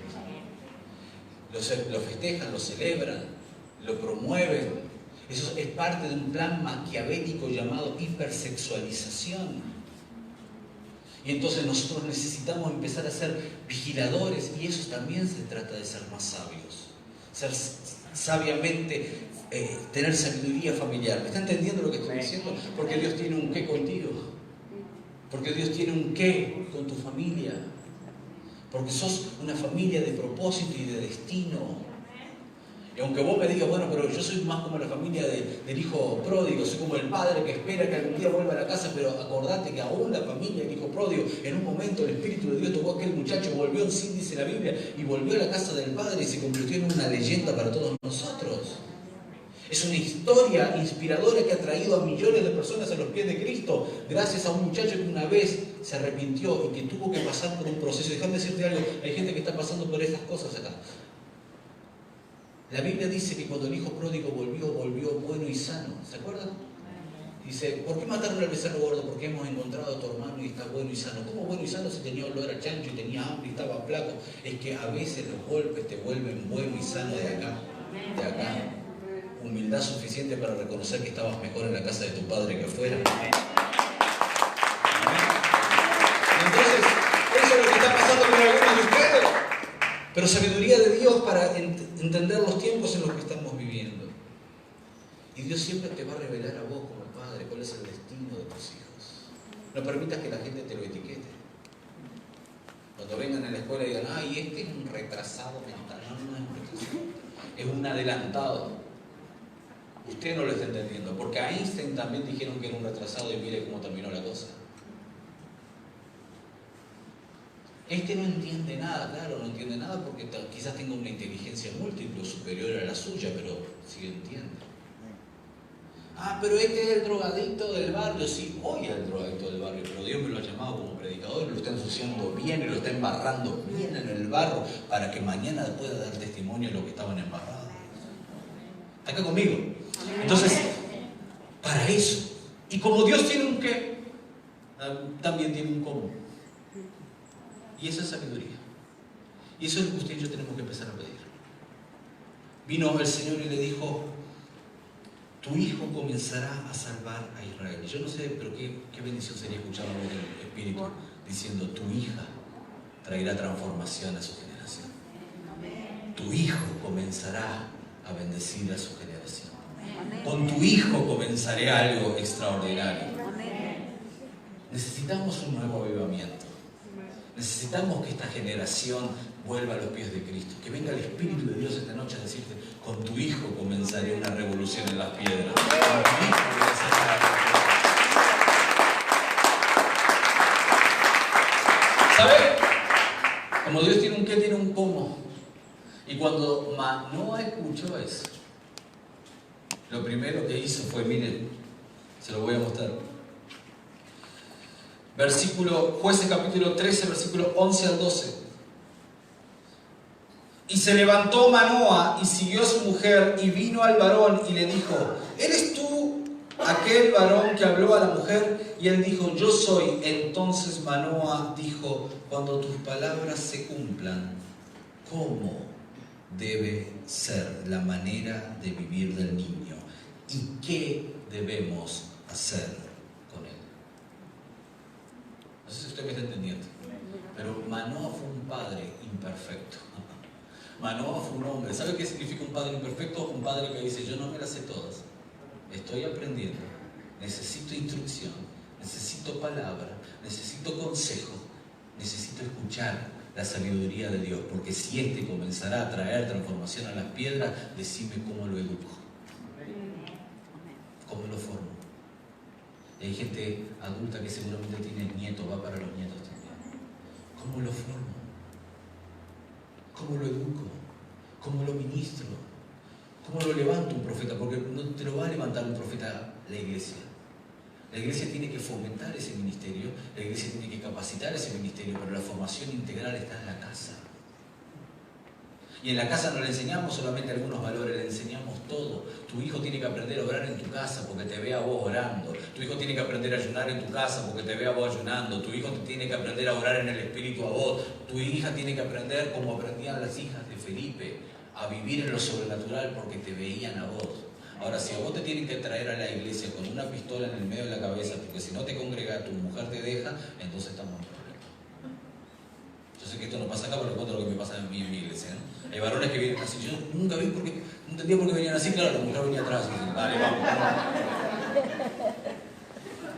Lo festejan, lo celebran, lo promueven. Eso es parte de un plan maquiavélico llamado hipersexualización. Y entonces nosotros necesitamos empezar a ser vigiladores, y eso también se trata de ser más sabios. Ser sabiamente, tener sabiduría familiar. ¿Me está entendiendo lo que estoy diciendo? Porque Dios tiene un qué contigo. Porque Dios tiene un qué con tu familia. Porque sos una familia de propósito y de destino. Y aunque vos me digas, bueno, pero yo soy más como la familia del hijo pródigo, soy como el padre que espera que algún día vuelva a la casa, pero acordate que aún la familia del hijo pródigo, en un momento el Espíritu de Dios tocó a aquel muchacho, volvió en sí, dice la Biblia, y volvió a la casa del padre y se convirtió en una leyenda para todos nosotros. Es una historia inspiradora que ha traído a millones de personas a los pies de Cristo, gracias a un muchacho que una vez se arrepintió y que tuvo que pasar por un proceso. Déjame decirte algo, hay gente que está pasando por esas cosas acá. La Biblia dice que cuando el hijo pródigo volvió bueno y sano. ¿Se acuerdan? Dice, ¿por qué mataron al becerro gordo? Porque hemos encontrado a tu hermano y está bueno y sano. ¿Cómo bueno y sano si tenía olor a chancho y tenía hambre y estaba flaco? Es que a veces los golpes te vuelven bueno y sano de acá. De acá. Humildad suficiente para reconocer que estabas mejor en la casa de tu padre que afuera. Entonces, eso es lo que está pasando con algunos de ustedes. Pero sabiduría de Dios para entender los tiempos en los que estamos viviendo. Y Dios siempre te va a revelar a vos como padre cuál es el destino de tus hijos. No permitas que la gente te lo etiquete. Cuando vengan a la escuela y digan, ay, este es un retrasado mental. No es un retrasado. Es un adelantado. Usted no lo está entendiendo, porque a Einstein también dijeron que era un retrasado y mire cómo terminó la cosa. Este no entiende nada, claro, no entiende nada porque quizás tenga una inteligencia múltiple o superior a la suya, pero sí entiende. Ah, pero este es el drogadicto del barrio. Sí, hoy es el drogadicto del barrio, pero Dios me lo ha llamado como predicador y lo está ensuciando bien y lo está embarrando bien en el barro para que mañana pueda dar testimonio de lo que estaban embarrados. ¿Está acá conmigo? Entonces, para eso. Y como Dios tiene un qué, también tiene un cómo. Y esa es sabiduría. Y eso es lo que usted y yo tenemos que empezar a pedir. Vino el Señor y le dijo, tu hijo comenzará a salvar a Israel. Y yo no sé, pero qué bendición sería escuchar la voz del Espíritu diciendo, tu hija traerá transformación a su generación. Tu hijo comenzará a bendecir a su generación. Con tu hijo comenzaré algo extraordinario. Necesitamos un nuevo avivamiento. Necesitamos que esta generación vuelva a los pies de Cristo. Que venga el Espíritu de Dios esta noche a decirte, con tu hijo comenzaré una revolución en las piedras. Con tu hijo comenzaré una revolución. ¿Sabes? Como Dios tiene un qué, tiene un cómo. Y cuando Manoa escuchó eso, lo primero que hizo fue, miren, se lo voy a mostrar. Jueces capítulo 13, versículo 11 al 12. Y se levantó Manoa y siguió a su mujer y vino al varón y le dijo, ¿eres tú aquel varón que habló a la mujer? Y él dijo, yo soy. Entonces Manoa dijo, cuando tus palabras se cumplan, ¿cómo debe ser la manera de vivir del niño? ¿Y qué debemos hacer con él? No sé si usted me está entendiendo, pero Manoa fue un padre imperfecto. Manoa fue un hombre. ¿Sabe qué significa un padre imperfecto? Un padre que dice, yo no me las sé todas, estoy aprendiendo, necesito instrucción, necesito palabra, necesito consejo, necesito escuchar la sabiduría de Dios, porque si este comenzará a traer transformación a las piedras, decime cómo lo educo, cómo lo formo. Y hay gente adulta que seguramente tiene nietos, va para los nietos también. ¿Cómo lo formo? ¿Cómo lo educo? ¿Cómo lo ministro? ¿Cómo lo levanto un profeta? Porque no te lo va a levantar un profeta la iglesia. La iglesia tiene que fomentar ese ministerio, la iglesia tiene que capacitar ese ministerio, pero la formación integral está en la casa. Y en la casa no le enseñamos solamente algunos valores, le enseñamos todo. Tu hijo tiene que aprender a orar en tu casa porque te vea a vos orando. Tu hijo tiene que aprender a ayunar en tu casa porque te vea a vos ayunando. Tu hijo tiene que aprender a orar en el Espíritu a vos. Tu hija tiene que aprender, como aprendían las hijas de Felipe, a vivir en lo sobrenatural porque te veían a vos. Ahora, si a vos te tienen que traer a la iglesia con una pistola en el medio de la cabeza porque si no te congrega, tu mujer te deja, entonces estamos en problema. Yo sé que esto no pasa acá, pero le cuento lo que me pasa en mi iglesia, ¿no? Hay varones que vienen así, yo nunca vi porque, no entendía por qué venían así, claro, la mujer venía atrás y dice, dale, vamos.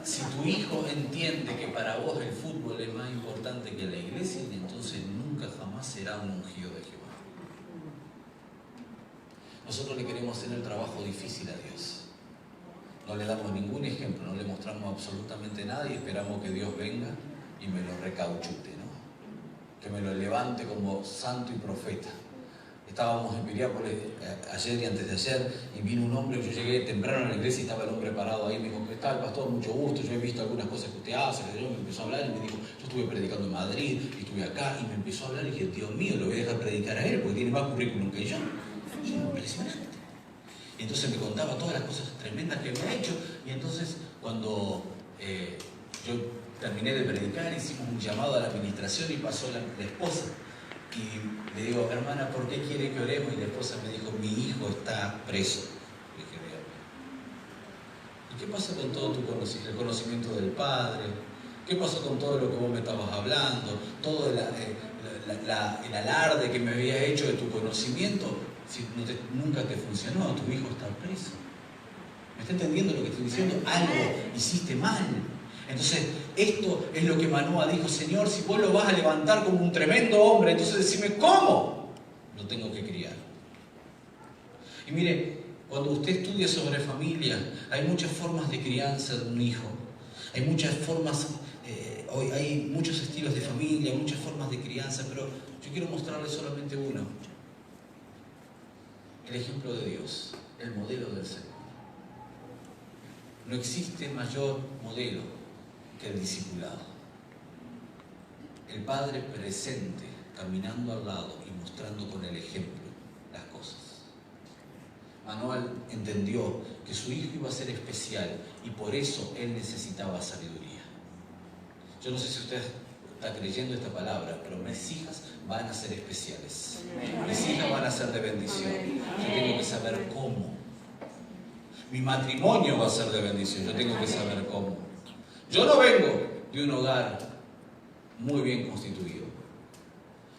Si tu hijo entiende que para vos el fútbol es más importante que la iglesia, entonces nunca jamás será un ungido de Jehová. Nosotros le queremos hacer el trabajo difícil a Dios. No le damos ningún ejemplo, no le mostramos absolutamente nada y esperamos que Dios venga y me lo recauchute, ¿no? Que me lo levante como santo y profeta. estábamos en Piriápolis ayer y antes de ayer, y vino un hombre, yo llegué temprano a la iglesia y estaba el hombre parado ahí, me dijo, ¿qué tal, pastor? Mucho gusto, yo he visto algunas cosas que usted hace, que yo, me empezó a hablar y me dijo, yo estuve predicando en Madrid, y estuve acá, y me empezó a hablar y dije, Dios mío, lo voy a dejar predicar a él, porque tiene más currículum que yo. Y me pareció una gente. Y entonces me contaba todas las cosas tremendas que había hecho, y entonces cuando yo terminé de predicar, hicimos un llamado a la administración y pasó la esposa. Y le digo, hermana, ¿por qué quiere que oremos? Y la esposa me dijo, mi hijo está preso. Y dije, ¿y qué pasa con todo el conocimiento del Padre? ¿Qué pasó con todo lo que vos me estabas hablando? Todo el alarde que me habías hecho de tu conocimiento, si nunca te funcionó, tu hijo está preso. ¿Me está entendiendo lo que estoy diciendo? Algo hiciste mal. Entonces, esto es lo que Manoah dijo, Señor, si vos lo vas a levantar como un tremendo hombre, entonces decime, ¿cómo lo tengo que criar? Y mire, cuando usted estudia sobre familia, hay muchas formas de crianza de un hijo, hay muchas formas, hoy hay muchos estilos de familia, muchas formas de crianza, pero yo quiero mostrarles solamente uno, el ejemplo de Dios, el modelo del Señor. No existe mayor modelo que el discipulado. El padre presente, caminando al lado y mostrando con el ejemplo las cosas. Manoah entendió que su hijo iba a ser especial y por eso él necesitaba sabiduría. Yo no sé si usted está creyendo esta palabra, pero mis hijas van a ser especiales. Mis hijas van a ser de bendición. Yo tengo que saber cómo. Mi matrimonio va a ser de bendición. Yo tengo que saber cómo. Yo no vengo de un hogar muy bien constituido.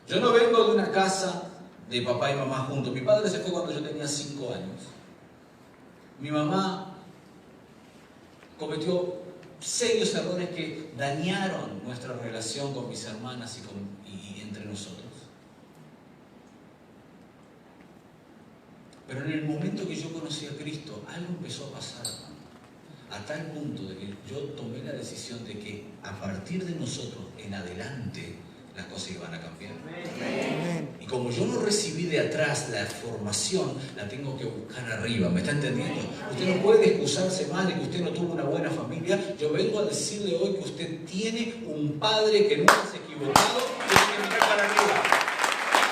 Yo no vengo de una casa de papá y mamá juntos. Mi padre se fue cuando yo tenía 5 años. Mi mamá cometió serios errores que dañaron nuestra relación con mis hermanas y entre nosotros. Pero en el momento que yo conocí a Cristo, algo empezó a pasar, a tal punto de que yo tomé la decisión de que a partir de nosotros en adelante las cosas iban a cambiar. Y como yo no recibí de atrás la formación, la tengo que buscar arriba. ¿Me está entendiendo? Usted no puede excusarse más de que usted no tuvo una buena familia. Yo vengo a decirle hoy que usted tiene un padre que nunca se ha equivocado, que tiene que mirar para arriba.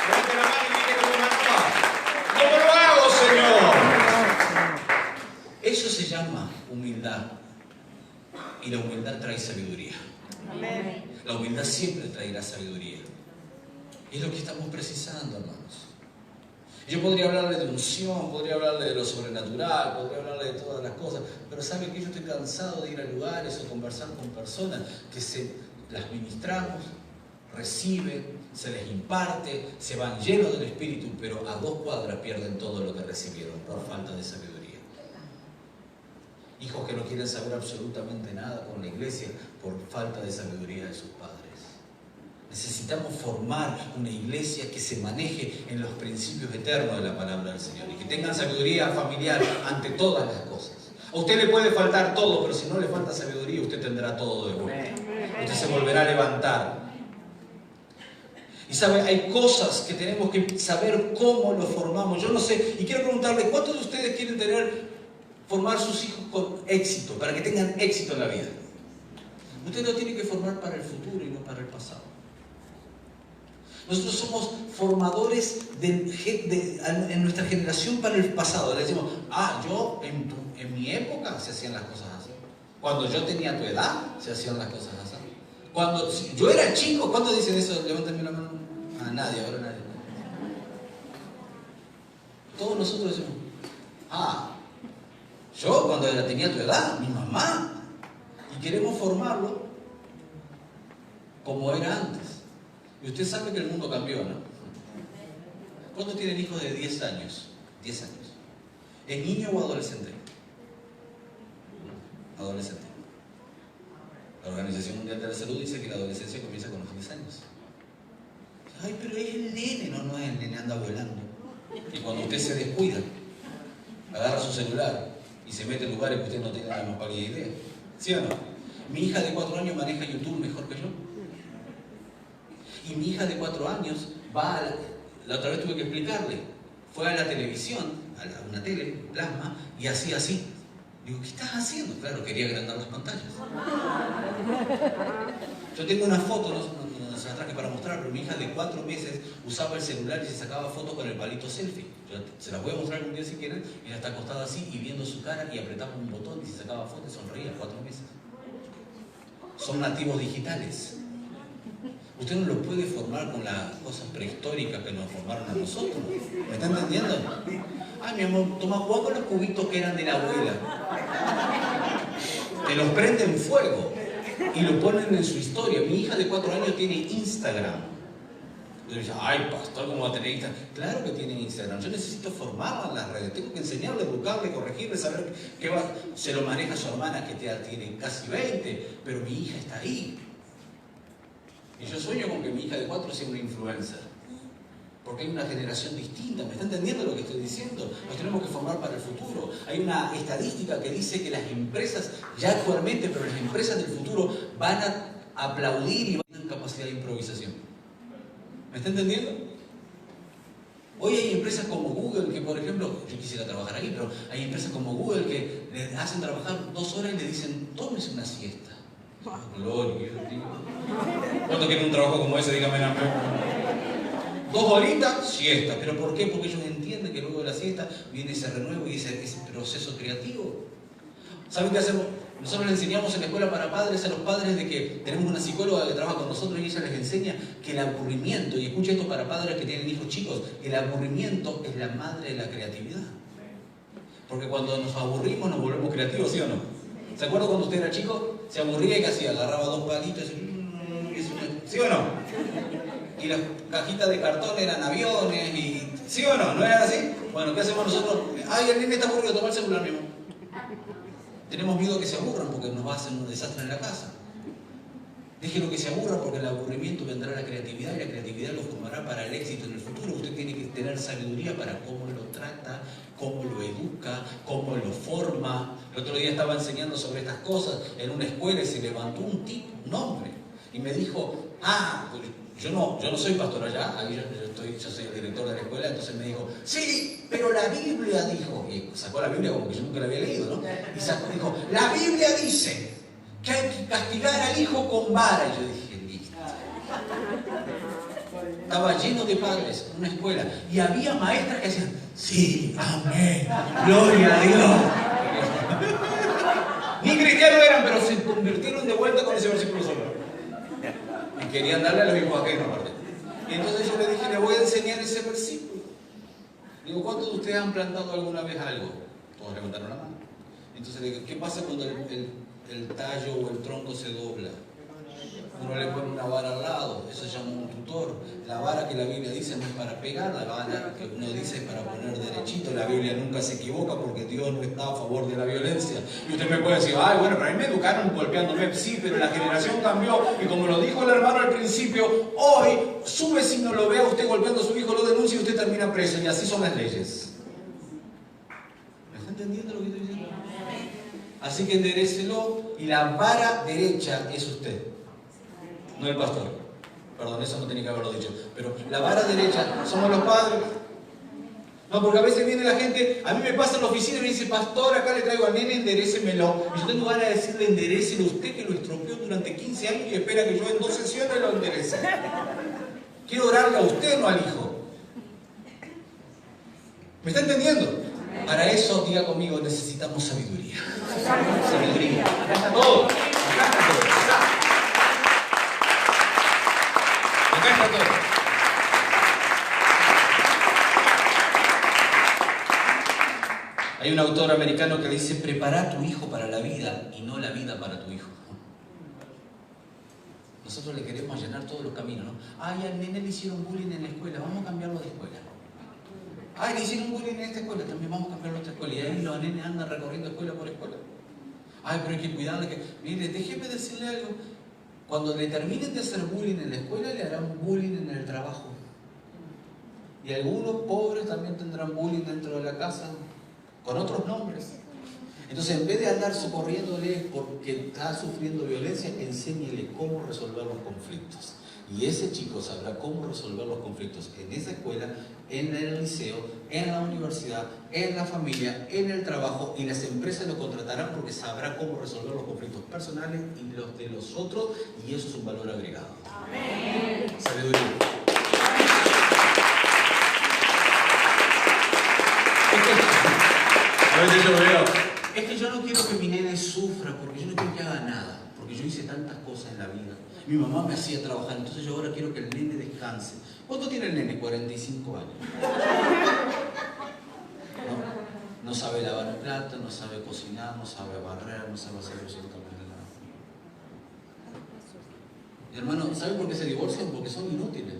Levante la mano y mire cómo Manoah. ¿Cómo lo hago, Señor? Eso se llama humildad. Y la humildad trae sabiduría. Amén. La humildad siempre traerá sabiduría. Es lo que estamos precisando, hermanos. Yo podría hablarle de unción, podría hablarle de lo sobrenatural, podría hablarle de todas las cosas, pero ¿sabe que yo estoy cansado de ir a lugares o conversar con personas que las ministramos, reciben, se les imparte, se van llenos del Espíritu, pero a 2 cuadras pierden todo lo que recibieron por falta de sabiduría? Hijos que no quieren saber absolutamente nada con la iglesia por falta de sabiduría de sus padres. Necesitamos formar una iglesia que se maneje en los principios eternos de la palabra del Señor y que tengan sabiduría familiar ante todas las cosas. A usted le puede faltar todo, pero si no le falta sabiduría, usted tendrá todo de vuelta. Usted se volverá a levantar. Y sabe, hay cosas que tenemos que saber cómo lo formamos. Yo no sé, y quiero preguntarle, ¿cuántos de ustedes quieren formar sus hijos con éxito, para que tengan éxito en la vida? Usted lo tiene que formar para el futuro y no para el pasado. Nosotros somos formadores en nuestra generación para el pasado. Le decimos, yo en mi época se hacían las cosas así. Cuando yo tenía tu edad, se hacían las cosas así. Cuando yo era chico, ¿cuántos dicen eso? Levántenme la mano. Nadie, ahora nadie. Todos nosotros decimos, yo cuando tenía tu edad, mi mamá. Y queremos formarlo como era antes. Y usted sabe que el mundo cambió, ¿no? ¿Cuántos tienen hijos de 10 años? 10 años. ¿Es niño o adolescente? Adolescente. La Organización Mundial de la Salud dice que la adolescencia comienza con los 10 años. Ay, pero es el nene. No es el nene, anda volando. Y cuando usted se descuida, agarra su celular y se mete en lugares que usted no tiene la más pálida idea. ¿Sí o no? Mi hija de 4 años maneja YouTube mejor que yo. Y mi hija de 4 años va la otra vez tuve que explicarle. fue a la televisión, a una tele, plasma, y hacía así. Digo, ¿qué estás haciendo? Claro, quería agrandar las pantallas. Yo tengo una foto, no se la traje para mostrar, pero mi hija de 4 meses usaba el celular y se sacaba fotos con el palito selfie. Yo se las voy a mostrar algún día si quieren. Ella está acostada así y viendo su cara y apretaba un botón y se sacaba fotos y sonreía 4 meses. Son nativos digitales. Usted no lo puede formar con las cosas prehistóricas que nos formaron a nosotros. ¿Me está entendiendo? Ay, mi amor, toma, jugá con los cubitos que eran de la abuela. Te los prenden fuego y lo ponen en su historia. Mi hija de 4 años tiene Instagram. Yo dice, ay, pastor, ¿cómo va a tener Instagram? Claro que tiene Instagram. Yo necesito formarla en las redes. Tengo que enseñarle, educarle, corregirle, saber qué va. Se lo maneja su hermana que tiene casi 20, pero mi hija está ahí. Y yo sueño con que mi hija de 4 sea una influencer. Porque hay una generación distinta. ¿Me está entendiendo lo que estoy diciendo? Nos tenemos que formar para el futuro. Hay una estadística que dice que las empresas, ya actualmente, pero las empresas del futuro van a aplaudir y van a tener capacidad de improvisación. ¿Me está entendiendo? Hoy hay empresas como Google que, por ejemplo, yo quisiera trabajar ahí, pero hay empresas como Google que le hacen trabajar 2 horas y le dicen, tómese una siesta. Gloria, ¿cuánto quieren un trabajo como ese? Dígame la mano. 2 horitas, siesta. ¿Pero por qué? Porque ellos entienden que luego de la siesta viene ese renuevo y ese proceso creativo. ¿Saben qué hacemos? Nosotros le enseñamos en la escuela para padres a los padres de que tenemos una psicóloga que trabaja con nosotros y ella les enseña que el aburrimiento, y escucha esto para padres que tienen hijos chicos, el aburrimiento es la madre de la creatividad. Porque cuando nos aburrimos nos volvemos creativos, ¿sí o no? ¿Se acuerdan cuando usted era chico? Se aburría y ¿qué hacía? Agarraba 2 palitos y ¿sí o no? Y las cajitas de cartón eran aviones y... ¿sí o no? ¿No era así? Bueno, ¿qué hacemos nosotros? Ay, el nene está aburrido, toma el celular mismo. Tenemos miedo a que se aburran porque nos va a hacer un desastre en la casa. Déjenlo que se aburra porque el aburrimiento vendrá la creatividad y la creatividad los formará para el éxito en el futuro. Usted tiene que tener sabiduría para cómo lo trata, cómo lo educa, cómo lo forma. El otro día estaba enseñando sobre estas cosas en una escuela y se levantó un tipo, un hombre, y me dijo, yo no soy pastor allá, ahí yo soy el director de la escuela, entonces me dijo, sí, pero la Biblia dijo, y sacó la Biblia como que yo nunca la había leído, ¿no? Y dijo, la Biblia dice que hay que castigar al hijo con vara. Y yo dije, listo. Estaba lleno de padres en una escuela y había maestras que hacían, sí, amén, gloria a Dios. Ni cristianos eran, pero se convirtieron de vuelta con ese versículo solo. Y querían darle a los hijos ajenos, aparte. Y entonces yo le dije, le voy a enseñar ese versículo. Digo, ¿cuántos de ustedes han plantado alguna vez algo? Todos levantaron la mano. Entonces le digo, ¿qué pasa cuando el tallo o el tronco se dobla? Uno le pone una vara al lado, eso se llama un tutor. La vara que la Biblia dice no es para pegar, la vara que uno dice es para poner derechito. La Biblia nunca se equivoca porque Dios no está a favor de la violencia. Y usted me puede decir, ay, bueno, pero a mí me educaron golpeándome. Sí, pero la generación cambió y como lo dijo el hermano al principio, hoy su vecino lo vea usted golpeando a su hijo, lo denuncia y usted termina preso. Y así son las leyes. ¿Me está entendiendo lo que estoy diciendo? Así que enderécelo y la vara derecha es usted. No el pastor. Perdón, eso no tenía que haberlo dicho. Pero la vara derecha somos los padres. No, porque a veces viene la gente, a mí me pasa en la oficina y me dice, pastor, acá le traigo al nene, enderécemelo. Y yo tengo ganas de decirle, enderécelo usted que lo estropeó durante 15 años y espera que yo en 2 sesiones lo enderece. Quiero orarle a usted, no al hijo. ¿Me está entendiendo? Para eso, diga conmigo, necesitamos sabiduría. Sabiduría. Acá está todo. Acá está todo. Acá está todo. Hay un autor americano que dice, prepara a tu hijo para la vida y no la vida para tu hijo. Nosotros le queremos llenar todos los caminos, ¿no? Ay, al nene le hicieron bullying en la escuela, vamos a cambiarlo de escuela. Ay, le hicieron bullying en esta escuela, también vamos a cambiarlo a otra escuela. Y ahí los nenes andan recorriendo escuela por escuela. Ay, pero hay que cuidarle que... Mire, déjeme decirle algo. Cuando le terminen de hacer bullying en la escuela, le harán bullying en el trabajo. Y algunos pobres también tendrán bullying dentro de la casa, con otros nombres. Entonces, en vez de andar socorriéndole porque está sufriendo violencia, enséñele cómo resolver los conflictos. Y ese chico sabrá cómo resolver los conflictos en esa escuela, en el liceo, en la universidad, en la familia, en el trabajo, y las empresas lo contratarán porque sabrá cómo resolver los conflictos personales y los de los otros, y eso es un valor agregado. Amén. Sabiduría. A veces yo veo, es que yo no quiero que mi nene sufra, porque yo no quiero que haga nada, porque yo hice tantas cosas en la vida. Mi mamá me hacía trabajar, entonces yo ahora quiero que el nene descanse. ¿Cuánto tiene el nene? 45 años. No sabe lavar el plato, no sabe cocinar, no sabe barrer, no sabe hacer absolutamente nada. Y hermano, ¿saben por qué se divorcian? Porque son inútiles.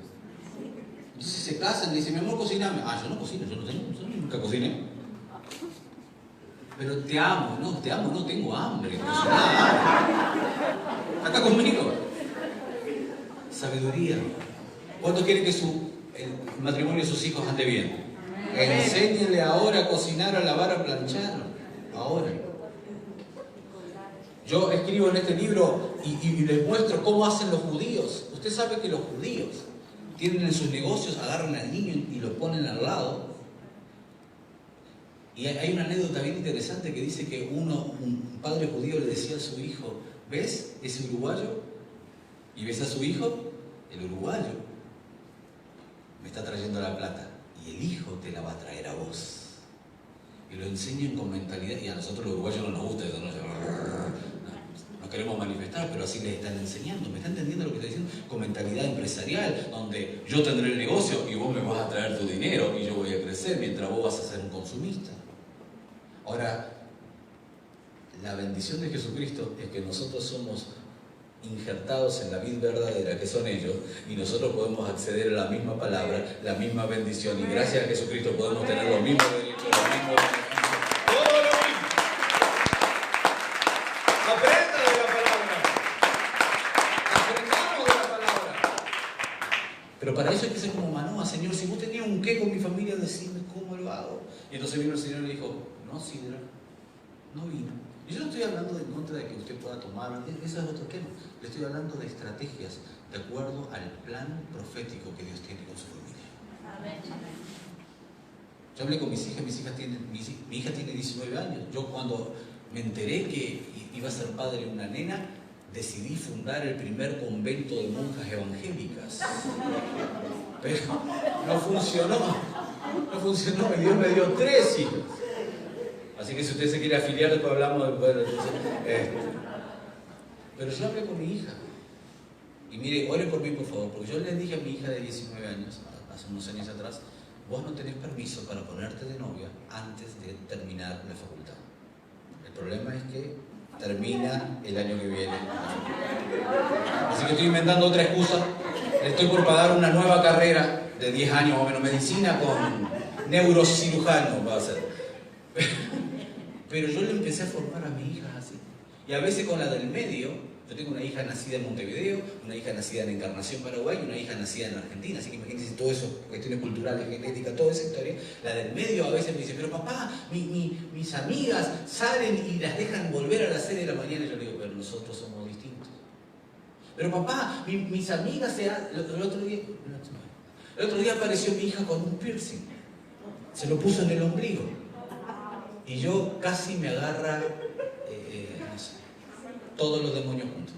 Entonces se casan y dicen, mi amor, cociname. Ah, yo no cocino, yo nunca cociné. Pero te amo, no tengo hambre. Acá conmigo. Sabiduría. ¿Cuánto quieren que el matrimonio de sus hijos ande bien? Enséñenle ahora a cocinar, a lavar, a planchar. Ahora. Yo escribo en este libro y les muestro cómo hacen los judíos. Usted sabe que los judíos tienen en sus negocios, agarran al niño y lo ponen al lado. Y hay una anécdota bien interesante que dice que un padre judío le decía a su hijo, ¿ves ese uruguayo? ¿Y ves a su hijo? El uruguayo me está trayendo la plata y el hijo te la va a traer a vos. Y lo enseñan con mentalidad, y a nosotros los uruguayos no nos gusta eso, no queremos manifestar, pero así les están enseñando. ¿Me está entendiendo lo que estoy diciendo? Con mentalidad empresarial, donde yo tendré el negocio y vos me vas a traer tu dinero y yo voy a crecer mientras vos vas a ser un consumista. Ahora, la bendición de Jesucristo es que nosotros somos injertados en la vid verdadera, que son ellos, y nosotros podemos acceder a la misma palabra, la misma bendición, y gracias a Jesucristo podemos tener los mismos derechos, los mismos beneficios. Todo lo mismo. Aprenda de la palabra. Aprendamos de la palabra. Pero para eso hay que ser como Manoa. Señor, si vos tenías un qué con mi familia, decime cómo lo hago. Y entonces vino el Señor y le dijo, no, Sidra, no vino. Y yo no estoy hablando en contra de que usted pueda tomar, eso es otro tema. Le estoy hablando de estrategias de acuerdo al plan profético que Dios tiene con su familia. Amén. Yo hablé con mis hijas, mi hija tiene 19 años. Yo cuando me enteré que iba a ser padre de una nena, decidí fundar el primer convento de monjas evangélicas. Pero no funcionó, y Dios me dio 3 hijos. Así que si usted se quiere afiliar, después hablamos después. Pero yo hablé con mi hija. Y mire, ore por mí, por favor, porque yo le dije a mi hija de 19 años, hace unos años atrás, vos no tenés permiso para ponerte de novia antes de terminar la facultad. El problema es que termina el año que viene. Así que estoy inventando otra excusa. Le estoy por pagar una nueva carrera de 10 años o menos, medicina con neurocirujano va a ser. Pero yo le empecé a formar a mi hija así. Y a veces con la del medio, yo tengo una hija nacida en Montevideo, una hija nacida en Encarnación, Paraguay, y una hija nacida en Argentina. Así que imagínense todo eso, cuestiones culturales, genéticas, toda esa historia. La del medio a veces me dice, pero papá, mis amigas salen y las dejan volver a las 6 de la mañana. Y yo le digo, pero nosotros somos distintos. Pero papá, mis amigas el otro día apareció mi hija con un piercing. Se lo puso en el ombligo. Y yo casi me agarra, no sé, todos los demonios juntos.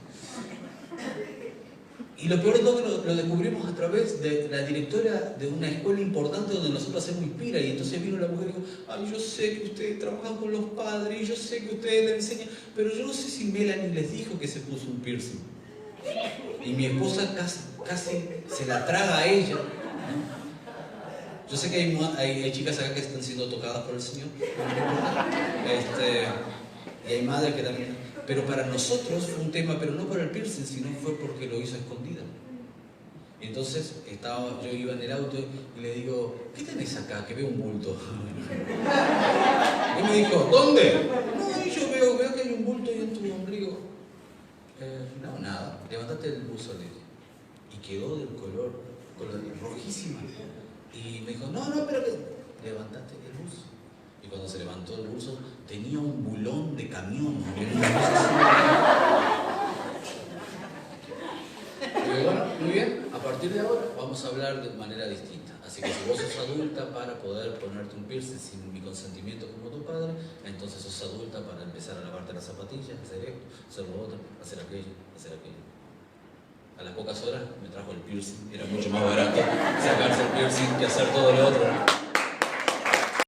Y lo peor de todo lo descubrimos a través de la directora de una escuela importante donde nosotros hacemos Inspira. Y entonces vino la mujer y dijo, ay, yo sé que ustedes trabajan con los padres, y yo sé que ustedes le enseñan, pero yo no sé si Melanie les dijo que se puso un piercing. Y mi esposa casi se la traga a ella, ¿no? Yo sé que hay chicas acá que están siendo tocadas por el Señor, y hay madres que también. Pero para nosotros fue un tema, pero no por el piercing, sino fue porque lo hizo escondida. Y entonces yo iba en el auto y le digo, ¿qué tenés acá? Que veo un bulto. Y me dijo, ¿dónde? No, y yo veo que hay un bulto ahí en tu ombligo. No, nada, levantate el buzo, le dije. Y quedó del color rojísima. Y me dijo, no, pero levantaste el buzo. Y cuando se levantó el buzo, tenía un bulón de camión. Y bueno, muy bien. partir de ahora vamos a hablar de manera distinta. Así que si vos sos adulta para poder ponerte un piercing sin mi consentimiento como tu padre, entonces sos adulta para empezar a lavarte las zapatillas, hacer esto, hacer lo otro, hacer aquello, hacer aquello. A las pocas horas me trajo el piercing, era mucho más barato sacarse el piercing que hacer todo lo otro.